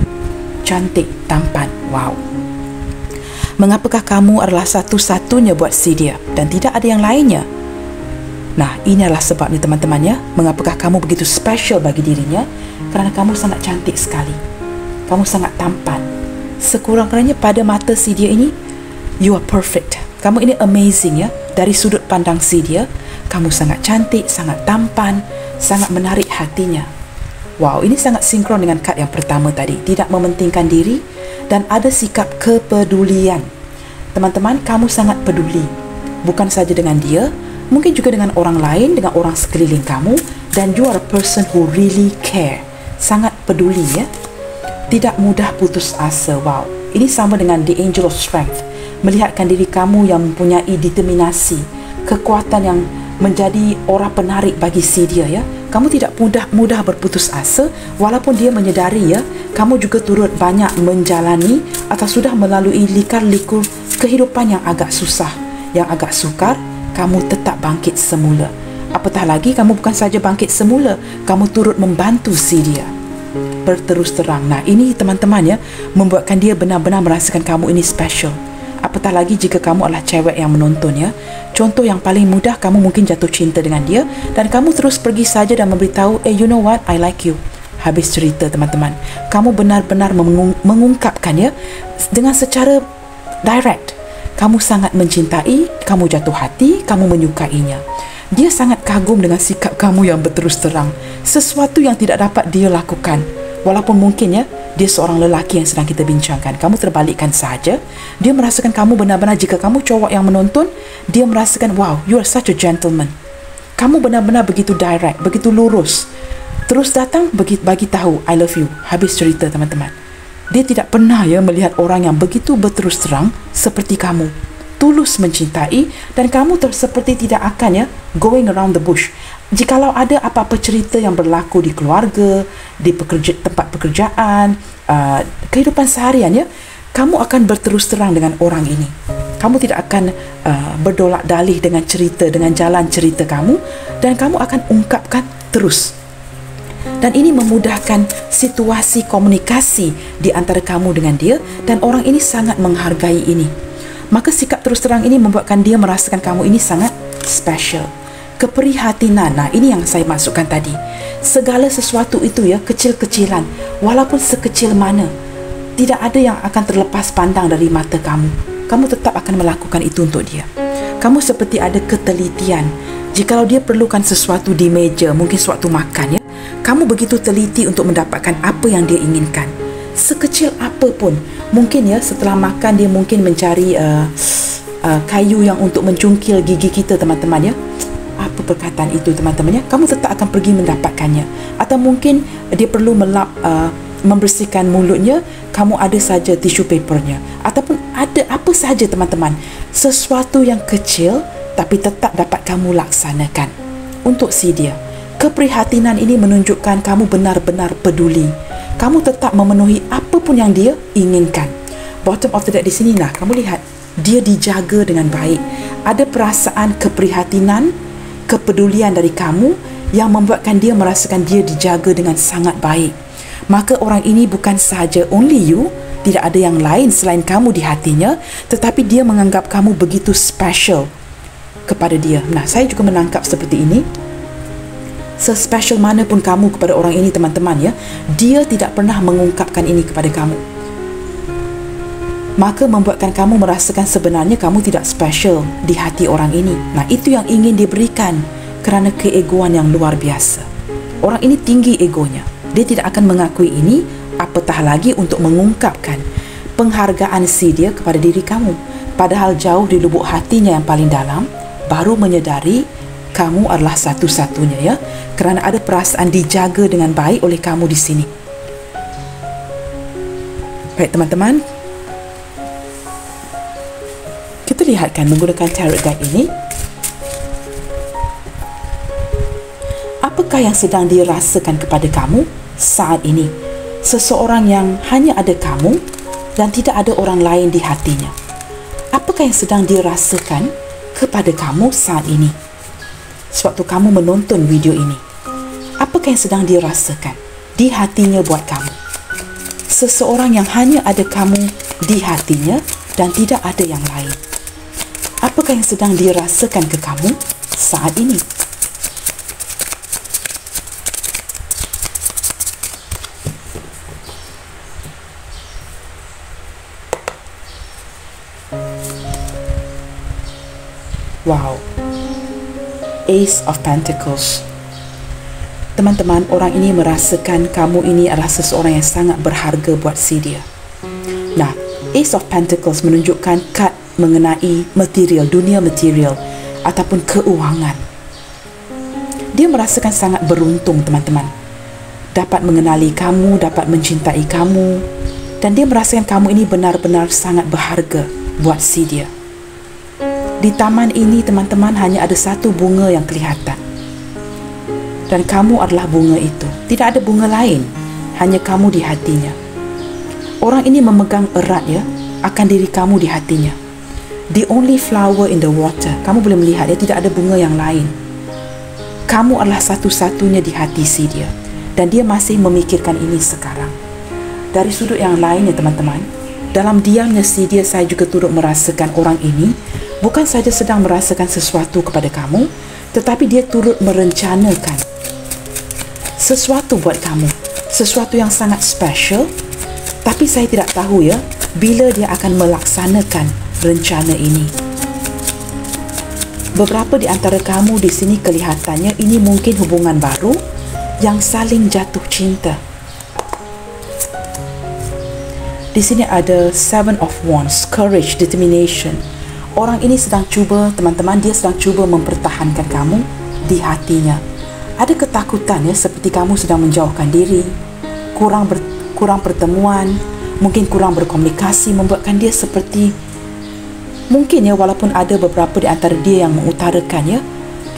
Cantik, tampan. Wow. Mengapakah kamu adalah satu-satunya buat si dia dan tidak ada yang lainnya? Nah, ini adalah sebabnya teman-teman ya. Mengapakah kamu begitu special bagi dirinya? Kerana kamu sangat cantik sekali. Kamu sangat tampan. Sekurang-kurangnya pada mata si dia ini, you are perfect. Kamu ini amazing ya. Dari sudut pandang si dia, kamu sangat cantik, sangat tampan, sangat menarik hatinya. Wow, ini sangat sinkron dengan kad yang pertama tadi. Tidak mementingkan diri dan ada sikap kepedulian. Teman-teman, kamu sangat peduli. Bukan saja dengan dia, mungkin juga dengan orang lain, dengan orang sekeliling kamu. Dan you are a person who really care. Sangat peduli ya. Tidak mudah putus asa. Wow, ini sama dengan the angel of strength. Melihatkan diri kamu yang mempunyai determinasi, kekuatan yang menjadi orang penarik bagi si dia ya. Kamu tidak mudah berputus asa, walaupun dia menyedari ya, kamu juga turut banyak menjalani atau sudah melalui liku kehidupan yang agak susah, yang agak sukar. Kamu tetap bangkit semula. Apatah lagi kamu bukan saja bangkit semula, kamu turut membantu si dia berterus terang. Nah, ini teman-teman ya, membuatkan dia benar-benar merasakan kamu ini special. Apatah lagi jika kamu adalah cewek yang menonton ya. Contoh yang paling mudah, kamu mungkin jatuh cinta dengan dia dan kamu terus pergi saja dan memberitahu, you know what, I like you. Habis cerita teman-teman. Kamu benar-benar mengungkapkan ya, dengan secara direct. Kamu sangat mencintai, kamu jatuh hati, kamu menyukainya. Dia sangat kagum dengan sikap kamu yang berterus terang. Sesuatu yang tidak dapat dia lakukan. Walaupun mungkin ya, dia seorang lelaki yang sedang kita bincangkan. Kamu terbalikkan saja. Dia merasakan kamu benar-benar, jika kamu cowok yang menonton, dia merasakan, wow, you are such a gentleman. Kamu benar-benar begitu direct, begitu lurus. Terus datang, bagi tahu, I love you. Habis cerita teman-teman. Dia tidak pernah ya melihat orang yang begitu berterus terang seperti kamu. Tulus mencintai, dan kamu seperti tidak akan ya going around the bush. Jikalau ada apa-apa cerita yang berlaku di keluarga, di tempat pekerjaan, kehidupan seharian ya, kamu akan berterus terang dengan orang ini. Kamu tidak akan berdolak dalih dengan cerita, dengan jalan cerita kamu, dan kamu akan ungkapkan terus. Dan ini memudahkan situasi komunikasi di antara kamu dengan dia, dan orang ini sangat menghargai ini. Maka sikap terus terang ini membuatkan dia merasakan kamu ini sangat special. Keprihatinan, nah ini yang saya masukkan tadi. Segala sesuatu itu ya, kecil-kecilan, walaupun sekecil mana, tidak ada yang akan terlepas pandang dari mata kamu. Kamu tetap akan melakukan itu untuk dia. Kamu seperti ada ketelitian. Jikalau dia perlukan sesuatu di meja, mungkin suatu makan ya, kamu begitu teliti untuk mendapatkan apa yang dia inginkan. Sekecil apapun. Mungkin ya, setelah makan dia mungkin mencari kayu yang untuk mencungkil gigi kita teman-teman ya. Apa perkataan itu teman-teman ya? Kamu tetap akan pergi mendapatkannya. Atau mungkin dia perlu membersihkan mulutnya, kamu ada saja tisu papernya. Ataupun ada apa saja teman-teman. Sesuatu yang kecil tapi tetap dapat kamu laksanakan untuk si dia. Keprihatinan ini menunjukkan kamu benar-benar peduli. Kamu tetap memenuhi apapun yang dia inginkan. Bottom of the deck di sini nah, kamu lihat, dia dijaga dengan baik. Ada perasaan keprihatinan, kepedulian dari kamu yang membuatkan dia merasakan dia dijaga dengan sangat baik. Maka orang ini bukan sahaja only you, tidak ada yang lain selain kamu di hatinya, tetapi dia menganggap kamu begitu special kepada dia. Nah, saya juga menangkap seperti ini. Sespecial mana pun kamu kepada orang ini teman-teman ya, dia tidak pernah mengungkapkan ini kepada kamu. Maka membuatkan kamu merasakan sebenarnya kamu tidak special di hati orang ini. Nah, itu yang ingin diberikan kerana keegoan yang luar biasa. Orang ini tinggi egonya. Dia tidak akan mengakui ini, apatah lagi untuk mengungkapkan penghargaan si dia kepada diri kamu. Padahal jauh di lubuk hatinya yang paling dalam, baru menyedari kamu adalah satu-satunya ya, kerana ada perasaan dijaga dengan baik oleh kamu di sini. Baik teman-teman, kita lihatkan menggunakan tarot deck ini, apakah yang sedang dirasakan kepada kamu saat ini? Seseorang yang hanya ada kamu dan tidak ada orang lain di hatinya. Apakah yang sedang dirasakan kepada kamu saat ini? Sewaktu kamu menonton video ini, apakah yang sedang dirasakan di hatinya buat kamu? Seseorang yang hanya ada kamu di hatinya dan tidak ada yang lain. Apakah yang sedang dirasakan ke kamu saat ini? Wow. Ace of Pentacles. Teman-teman, orang ini merasakan kamu ini adalah seseorang yang sangat berharga buat si dia. Nah, Ace of Pentacles menunjukkan kad mengenai material, dunia material ataupun keuangan. Dia merasakan sangat beruntung teman-teman. Dapat mengenali kamu, dapat mencintai kamu, dan dia merasakan kamu ini benar-benar sangat berharga buat si dia. Di taman ini teman-teman hanya ada satu bunga yang kelihatan. Dan kamu adalah bunga itu. Tidak ada bunga lain. Hanya kamu di hatinya. Orang ini memegang erat ya akan diri kamu di hatinya. The only flower in the water. Kamu boleh melihat ya, tidak ada bunga yang lain. kamu adalah satu-satunya di hati si dia, dan dia masih memikirkan ini sekarang. Dari sudut yang lain ya teman-teman, dalam diamnya si dia, saya juga turut merasakan orang ini bukan saja sedang merasakan sesuatu kepada kamu, tetapi dia turut merencanakan sesuatu buat kamu, sesuatu yang sangat special. Tapi saya tidak tahu ya, bila dia akan melaksanakan rencana ini. Beberapa di antara kamu di sini kelihatannya ini mungkin hubungan baru yang saling jatuh cinta. Di sini ada Seven of Wands, courage, determination. Orang ini sedang cuba, teman-teman, dia sedang cuba mempertahankan kamu di hatinya. Ada ketakutan ya, seperti kamu sedang menjauhkan diri, kurang pertemuan, mungkin kurang berkomunikasi, membuatkan dia seperti, mungkin ya, walaupun ada beberapa di antara dia yang mengutarakan ya,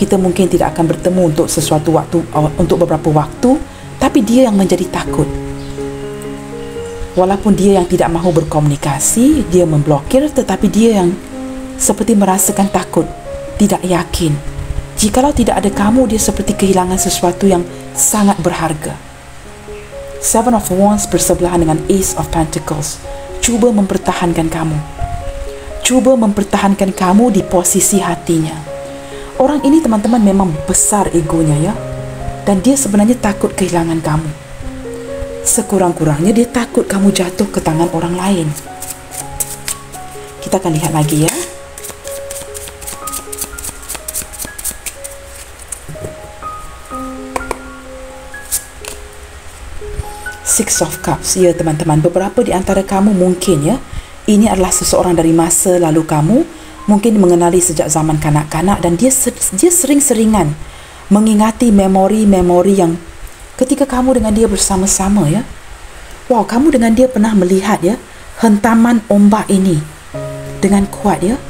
kita mungkin tidak akan bertemu untuk sesuatu waktu, untuk beberapa waktu, tapi dia yang menjadi takut. Walaupun dia yang tidak mahu berkomunikasi, dia memblokir, tetapi dia yang seperti merasakan takut, tidak yakin. Jikalau tidak ada kamu, dia seperti kehilangan sesuatu yang sangat berharga. Seven of Wands bersebelahan dengan Ace of Pentacles. Cuba mempertahankan kamu. Cuba mempertahankan kamu di posisi hatinya. Orang ini teman-teman memang besar egonya ya. Dan dia sebenarnya takut kehilangan kamu. Sekurang-kurangnya dia takut kamu jatuh ke tangan orang lain. Kita akan lihat lagi ya. Six of Cups. Ya teman-teman, beberapa di antara kamu mungkin ya, ini adalah seseorang dari masa lalu kamu, mungkin mengenali sejak zaman kanak-kanak, dan dia sering-seringan mengingati memori-memori yang ketika kamu dengan dia bersama-sama ya. Wow, kamu dengan dia pernah melihat ya hentaman ombak ini dengan kuat ya.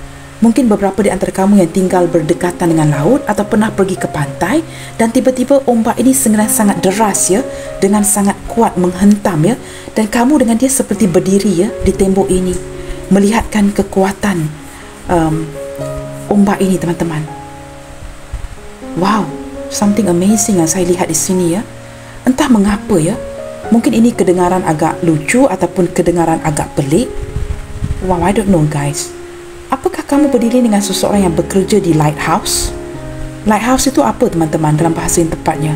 Mungkin beberapa di antara kamu yang tinggal berdekatan dengan laut atau pernah pergi ke pantai, dan tiba-tiba ombak ini sangat deras ya, dengan sangat kuat menghentam ya, dan kamu dengan dia seperti berdiri ya di tembok ini, melihatkan kekuatan ombak ini teman-teman. Wow, something amazing yang saya lihat di sini ya. Entah mengapa ya, mungkin ini kedengaran agak lucu ataupun kedengaran agak pelik. Wow, I don't know guys. Apakah kamu berdiri dengan seseorang yang bekerja di lighthouse? Lighthouse itu apa teman-teman dalam bahasa yang tepatnya?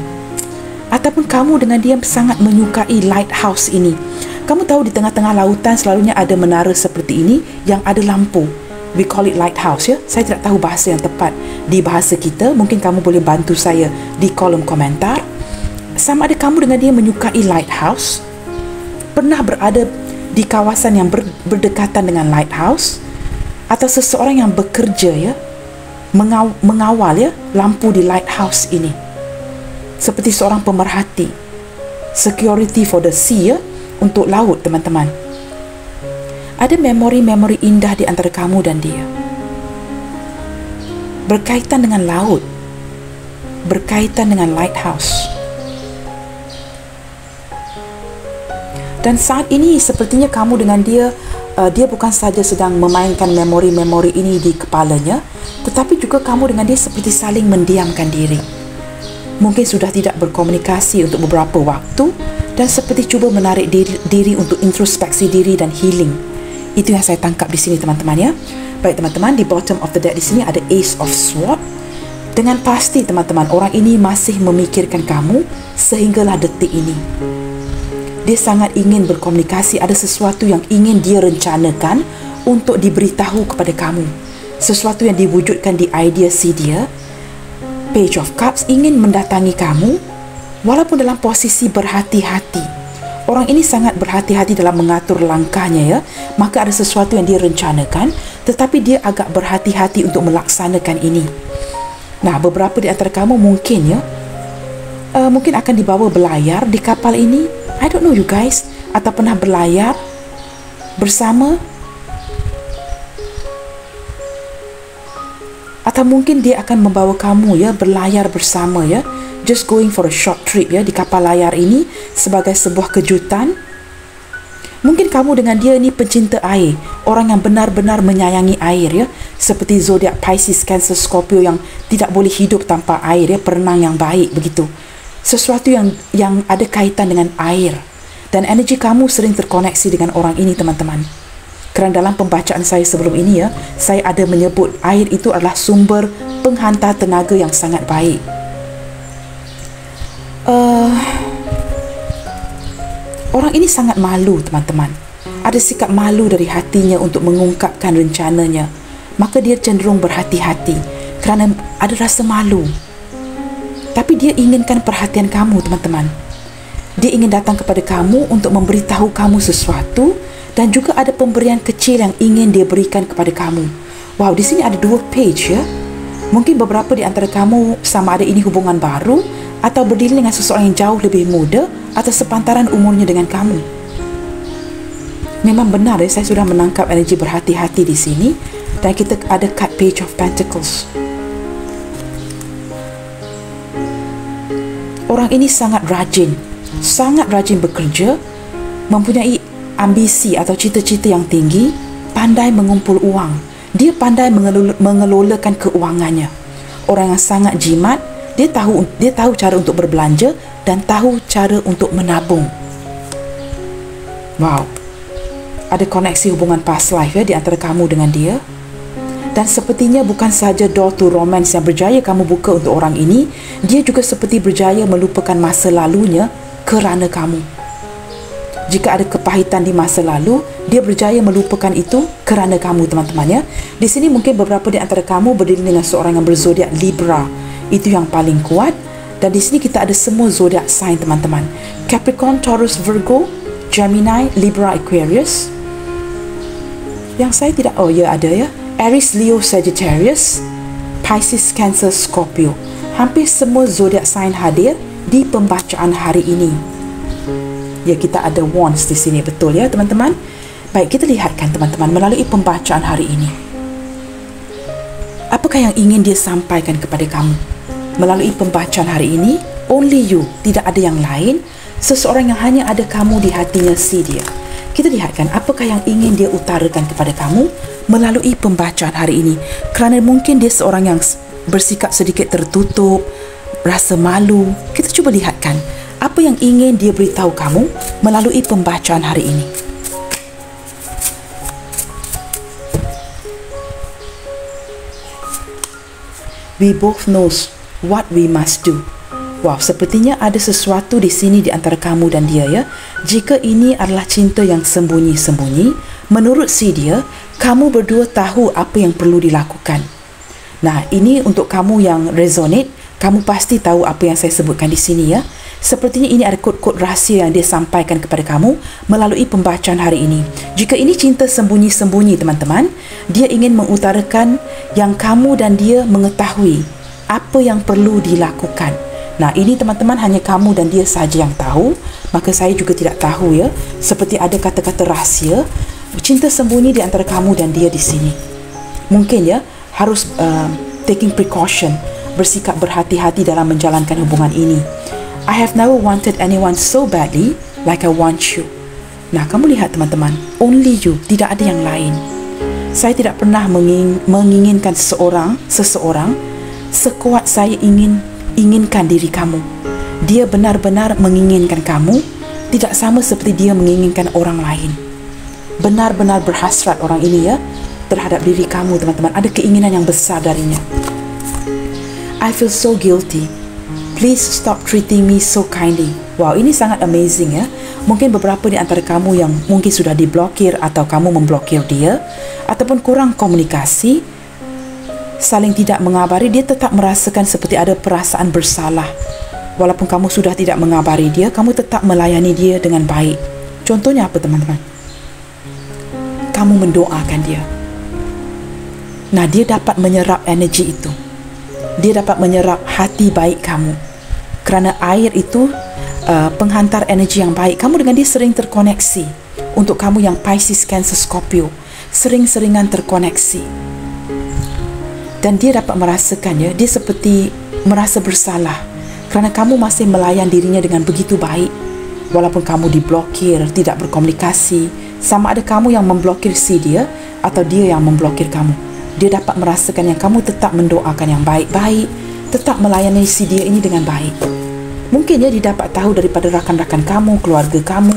Ataupun kamu dengan dia sangat menyukai lighthouse ini. Kamu tahu di tengah-tengah lautan selalunya ada menara seperti ini yang ada lampu. We call it lighthouse ya. Saya tidak tahu bahasa yang tepat di bahasa kita. Mungkin kamu boleh bantu saya di kolom komentar. Sama ada kamu dengan dia menyukai lighthouse, pernah berada di kawasan yang berdekatan dengan lighthouse, atau seseorang yang bekerja ya, mengawal ya lampu di lighthouse ini, seperti seorang pemerhati, security for the sea ya, untuk laut teman-teman. Ada memori-memori indah di antara kamu dan dia, berkaitan dengan laut, berkaitan dengan lighthouse. Dan saat ini sepertinya kamu dengan dia, dia bukan saja sedang memainkan memori-memori ini di kepalanya, tetapi juga kamu dengan dia seperti saling mendiamkan diri. Mungkin sudah tidak berkomunikasi untuk beberapa waktu, dan seperti cuba menarik diri untuk introspeksi diri dan healing. Itu yang saya tangkap di sini teman-teman ya. Baik teman-teman, di bottom of the deck di sini ada Ace of Swords. Dengan pasti teman-teman, orang ini masih memikirkan kamu sehinggalah detik ini. Dia sangat ingin berkomunikasi, ada sesuatu yang ingin dia rencanakan untuk diberitahu kepada kamu. Sesuatu yang diwujudkan di idea si dia. Page of Cups ingin mendatangi kamu walaupun dalam posisi berhati-hati. Orang ini sangat berhati-hati dalam mengatur langkahnya ya. Maka ada sesuatu yang dia rencanakan, tetapi dia agak berhati-hati untuk melaksanakan ini. Nah, beberapa di antara kamu mungkin ya, mungkin akan dibawa berlayar di kapal ini. I don't know you guys, atau pernah berlayar bersama, atau mungkin dia akan membawa kamu ya berlayar bersama ya, just going for a short trip ya di kapal layar ini sebagai sebuah kejutan. Mungkin kamu dengan dia ni pencinta air, orang yang benar-benar menyayangi air ya, seperti zodiak Pisces, Cancer, Scorpio yang tidak boleh hidup tanpa air ya, perenang yang baik begitu. Sesuatu yang ada kaitan dengan air. Dan energi kamu sering terkoneksi dengan orang ini teman-teman. Kerana dalam pembacaan saya sebelum ini ya, saya ada menyebut air itu adalah sumber penghantar tenaga yang sangat baik. Orang ini sangat malu teman-teman. Ada sikap malu dari hatinya untuk mengungkapkan rencananya. Maka dia cenderung berhati-hati kerana ada rasa malu. Tapi dia inginkan perhatian kamu teman-teman. Dia ingin datang kepada kamu untuk memberitahu kamu sesuatu, dan juga ada pemberian kecil yang ingin dia berikan kepada kamu. Wow, di sini ada 2 page ya. Mungkin beberapa di antara kamu sama ada ini hubungan baru atau berdiri dengan seseorang yang jauh lebih muda atau sepantaran umurnya dengan kamu. Memang benar ya, saya sudah menangkap energi berhati-hati di sini, dan kita ada card Page of Pentacles. Orang ini sangat rajin bekerja, mempunyai ambisi atau cita-cita yang tinggi, pandai mengumpul uang. Dia pandai mengelolakan keuangannya. Orang yang sangat jimat, dia tahu cara untuk berbelanja dan tahu cara untuk menabung. Wow. Ada koneksi hubungan past life ya di antara kamu dengan dia. Dan sepertinya bukan sahaja door to romance yang berjaya kamu buka untuk orang ini, dia juga seperti berjaya melupakan masa lalunya kerana kamu. Jika ada kepahitan di masa lalu, dia berjaya melupakan itu kerana kamu teman-teman ya. Di sini mungkin beberapa di antara kamu berdiri dengan seorang yang berzodiak Libra. Itu yang paling kuat. Dan di sini kita ada semua zodiak sign teman-teman. Capricorn, Taurus, Virgo, Gemini, Libra, Aquarius. Yang saya tidak, ada ya. Aries, Leo, Sagittarius, Pisces, Cancer, Scorpio. Hampir semua zodiak sign hadir di pembacaan hari ini. Ya, kita ada wands di sini, betul ya teman-teman. Baik, kita lihatkan teman-teman melalui pembacaan hari ini. Apakah yang ingin dia sampaikan kepada kamu? Melalui pembacaan hari ini, only you, tidak ada yang lain. Seseorang yang hanya ada kamu di hatinya si dia. Kita lihatkan apakah yang ingin dia utarakan kepada kamu melalui pembacaan hari ini. Kerana mungkin dia seorang yang bersikap sedikit tertutup, rasa malu. Kita cuba lihatkan apa yang ingin dia beritahu kamu melalui pembacaan hari ini. We both knows what we must do. Wow, sepertinya ada sesuatu di sini di antara kamu dan dia ya. Jika ini adalah cinta yang sembunyi-sembunyi, menurut si dia, kamu berdua tahu apa yang perlu dilakukan. Nah, ini untuk kamu yang resonate, kamu pasti tahu apa yang saya sebutkan di sini ya. Sepertinya ini ada kod-kod rahsia yang dia sampaikan kepada kamu melalui pembacaan hari ini. Jika ini cinta sembunyi-sembunyi teman-teman, dia ingin mengutarakan yang kamu dan dia mengetahui apa yang perlu dilakukan. Nah, ini teman-teman hanya kamu dan dia saja yang tahu. Maka saya juga tidak tahu ya. Seperti ada kata-kata rahsia, cinta sembunyi di antara kamu dan dia di sini. Mungkin ya, harus taking precaution, bersikap berhati-hati dalam menjalankan hubungan ini. I have never wanted anyone so badly like I want you. Nah, kamu lihat teman-teman, only you, tidak ada yang lain. Saya tidak pernah menginginkan seseorang sekuat saya inginkan diri kamu. Dia benar-benar menginginkan kamu, tidak sama seperti dia menginginkan orang lain. Benar-benar berhasrat orang ini ya terhadap diri kamu teman-teman. Ada keinginan yang besar darinya. I feel so guilty. Please stop treating me so kindly. Wow, ini sangat amazing ya. Mungkin beberapa di antara kamu yang mungkin sudah diblokir atau kamu memblokir dia, ataupun kurang komunikasi, saling tidak mengabari, dia tetap merasakan seperti ada perasaan bersalah. Walaupun kamu sudah tidak mengabari dia, kamu tetap melayani dia dengan baik. Contohnya apa teman-teman? Kamu mendoakan dia. Nah, dia dapat menyerap energi itu. Dia dapat menyerap hati baik kamu. Kerana air itu penghantar energi yang baik. Kamu dengan dia sering terkoneksi. Untuk kamu yang Pisces, Cancer, Scorpio, sering-seringan terkoneksi. Dan dia dapat merasakan ya, dia seperti merasa bersalah kerana kamu masih melayan dirinya dengan begitu baik. Walaupun kamu diblokir, tidak berkomunikasi, sama ada kamu yang memblokir si dia atau dia yang memblokir kamu, dia dapat merasakan yang kamu tetap mendoakan yang baik-baik, tetap melayani si dia ini dengan baik. Mungkin dia dapat tahu daripada rakan-rakan kamu, keluarga kamu,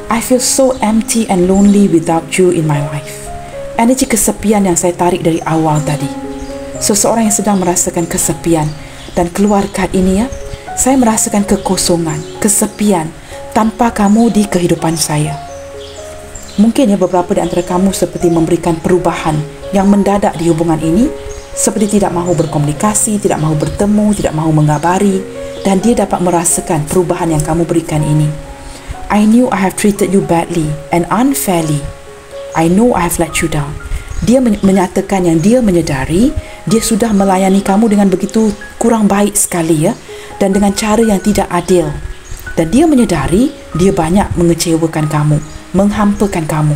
I feel so empty and lonely without you in my life. Energi kesepian yang saya tarik dari awal tadi. Seseorang yang sedang merasakan kesepian dan keluar kad ini ya, saya merasakan kekosongan, kesepian tanpa kamu di kehidupan saya. Mungkin ya beberapa di antara kamu seperti memberikan perubahan yang mendadak di hubungan ini, seperti tidak mahu berkomunikasi, tidak mahu bertemu, tidak mahu mengabari, dan dia dapat merasakan perubahan yang kamu berikan ini. I knew I have treated you badly and unfairly. I know I have let you down. Dia menyatakan yang dia menyedari dia sudah melayani kamu dengan begitu kurang baik sekali ya, dan dengan cara yang tidak adil. Dan dia menyedari dia banyak mengecewakan kamu, menghampakan kamu.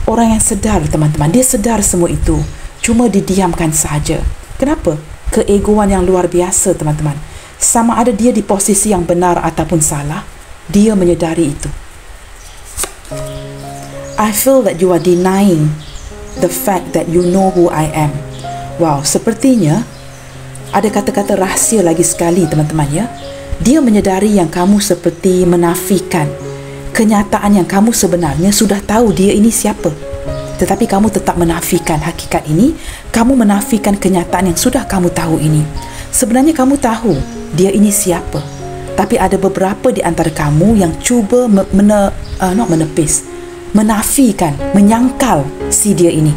Orang yang sedar teman-teman, dia sedar semua itu, cuma didiamkan saja. Kenapa? Keegoan yang luar biasa teman-teman. Sama ada dia di posisi yang benar ataupun salah, dia menyedari itu. I feel that you are denying the fact that you know who I am. Wow, sepertinya ada kata-kata rahsia lagi sekali teman-teman ya. Dia menyedari yang kamu seperti menafikan kenyataan yang kamu sebenarnya sudah tahu dia ini siapa. Tetapi kamu tetap menafikan hakikat ini. Kamu menafikan kenyataan yang sudah kamu tahu ini. Sebenarnya kamu tahu dia ini siapa. Tapi ada beberapa di antara kamu yang cuba menepis, menafikan, menyangkal si dia ini.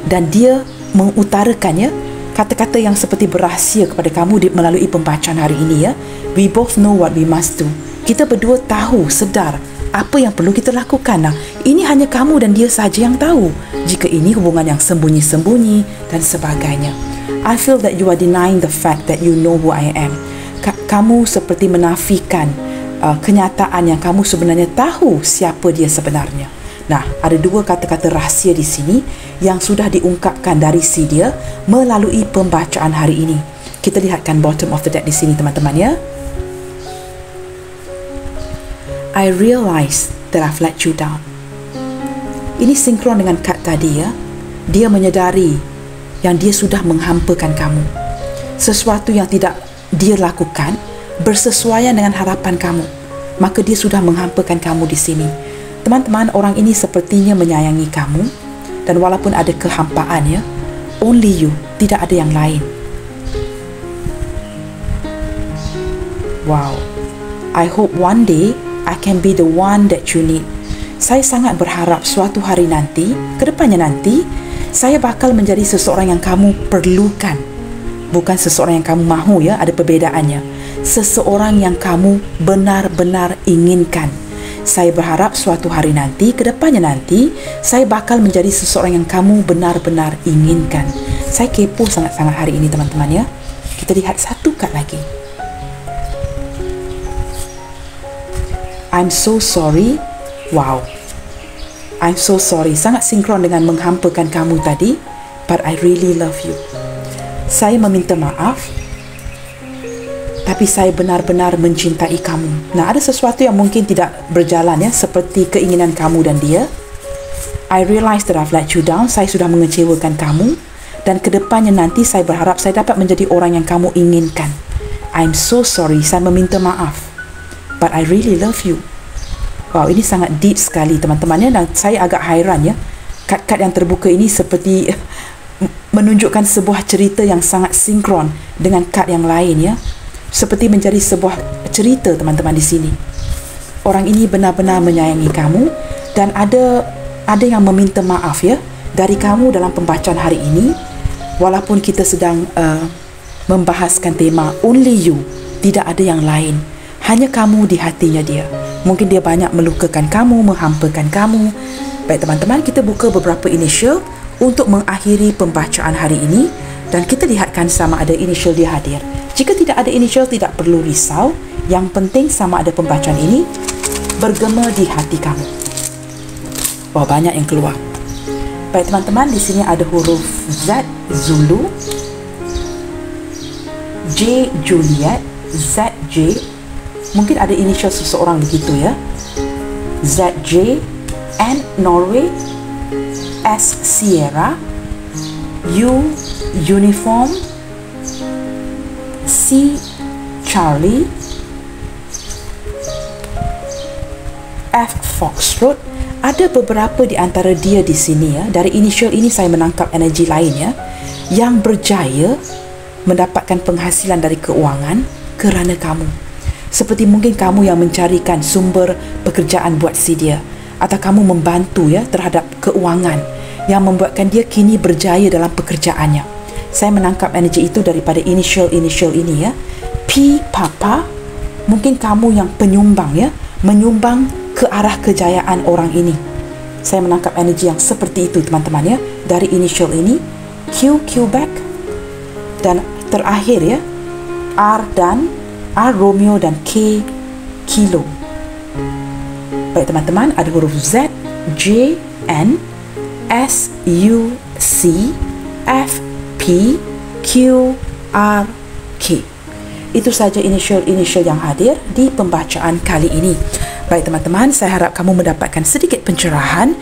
Dan dia mengutarakannya kata-kata yang seperti berahsia kepada kamu melalui pembacaan hari ini ya. We both know what we must do. Kita berdua tahu, sedar apa yang perlu kita lakukan. Nah, ini hanya kamu dan dia saja yang tahu. Jika ini hubungan yang sembunyi-sembunyi dan sebagainya. I feel that you are denying the fact that you know who I am. Kamu seperti menafikan kenyataan yang kamu sebenarnya tahu siapa dia sebenarnya. Nah, ada dua kata-kata rahsia di sini yang sudah diungkapkan dari si dia melalui pembacaan hari ini. Kita lihatkan bottom of the deck di sini teman-teman ya. I realize that I've let you down. Ini sinkron dengan kad tadi ya. Dia menyedari yang dia sudah menghampakan kamu. Sesuatu yang tidak dia lakukan bersesuaian dengan harapan kamu, maka dia sudah menghampakan kamu di sini. Teman-teman, orang ini sepertinya menyayangi kamu, dan walaupun ada kehampaan ya, only you, tidak ada yang lain. Wow, I hope one day I can be the one that you need. Saya sangat berharap suatu hari nanti, kedepannya nanti, saya bakal menjadi seseorang yang kamu perlukan. Bukan seseorang yang kamu mahu ya, ada perbedaannya. Seseorang yang kamu benar-benar inginkan. Saya berharap suatu hari nanti, kedepannya nanti, saya bakal menjadi seseorang yang kamu benar-benar inginkan. Saya kepo sangat-sangat hari ini teman-teman ya. Kita lihat satu kad lagi. I'm so sorry. Wow, I'm so sorry. Sangat sinkron dengan menghampakan kamu tadi. But I really love you. Saya meminta maaf, tapi saya benar-benar mencintai kamu. Nah, ada sesuatu yang mungkin tidak berjalan ya, seperti keinginan kamu dan dia. I realize that I've let you down. Saya sudah mengecewakan kamu, dan kedepannya nanti saya berharap saya dapat menjadi orang yang kamu inginkan. I'm so sorry. Saya meminta maaf, but I really love you. Wow, ini sangat deep sekali teman-teman ya, dan saya agak hairan ya. Kad-kad yang terbuka ini seperti menunjukkan sebuah cerita yang sangat sinkron dengan kad yang lain ya. Seperti menjadi sebuah cerita teman-teman di sini. Orang ini benar-benar menyayangi kamu, dan ada yang meminta maaf ya dari kamu dalam pembacaan hari ini. Walaupun kita sedang membahaskan tema only you, tidak ada yang lain, hanya kamu di hatinya dia. Mungkin dia banyak melukakan kamu, menghampakan kamu. Baik teman-teman, kita buka beberapa initial untuk mengakhiri pembacaan hari ini, dan kita lihatkan sama ada initial dia hadir. Jika tidak ada initial, tidak perlu risau. Yang penting sama ada pembacaan ini bergema di hati kamu. Wah, banyak yang keluar. Baik teman-teman, di sini ada huruf Z Zulu, J Juliet, Z J, Mungkin ada initial seseorang begitu ya. ZJ, N Norway, S Sierra, U Uniform, C Charlie, F Foxtrot. Ada beberapa di antara dia di sini ya. Dari initial ini saya menangkap energi lain ya, yang berjaya mendapatkan penghasilan dari keuangan kerana kamu. Seperti mungkin kamu yang mencarikan sumber pekerjaan buat si dia, atau kamu membantu ya terhadap keuangan yang membuatkan dia kini berjaya dalam pekerjaannya. Saya menangkap energi itu daripada initial ini ya. P Papa, mungkin kamu yang penyumbang ya, menyumbang ke arah kejayaan orang ini. Saya menangkap energi yang seperti itu teman-teman ya, dari initial ini. Q Quebec, dan terakhir ya, R Romeo dan K Kilo. Baik teman-teman, ada huruf Z, J, N, S, U, C, F, P, Q, R, K. Itu saja initial yang hadir di pembacaan kali ini. Baik teman-teman, saya harap kamu mendapatkan sedikit pencerahan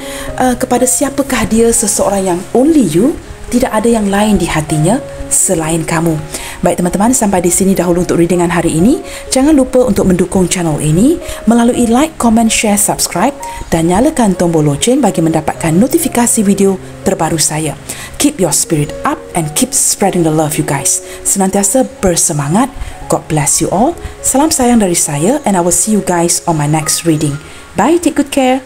kepada siapakah dia, seseorang yang only you, tidak ada yang lain di hatinya selain kamu. Baik teman-teman, sampai di sini dahulu untuk readingan hari ini. Jangan lupa untuk mendukung channel ini melalui like, comment, share, subscribe dan nyalakan tombol loceng bagi mendapatkan notifikasi video terbaru saya. Keep your spirit up and keep spreading the love you guys. Senantiasa bersemangat. God bless you all. Salam sayang dari saya, and I will see you guys on my next reading. Bye, take good care.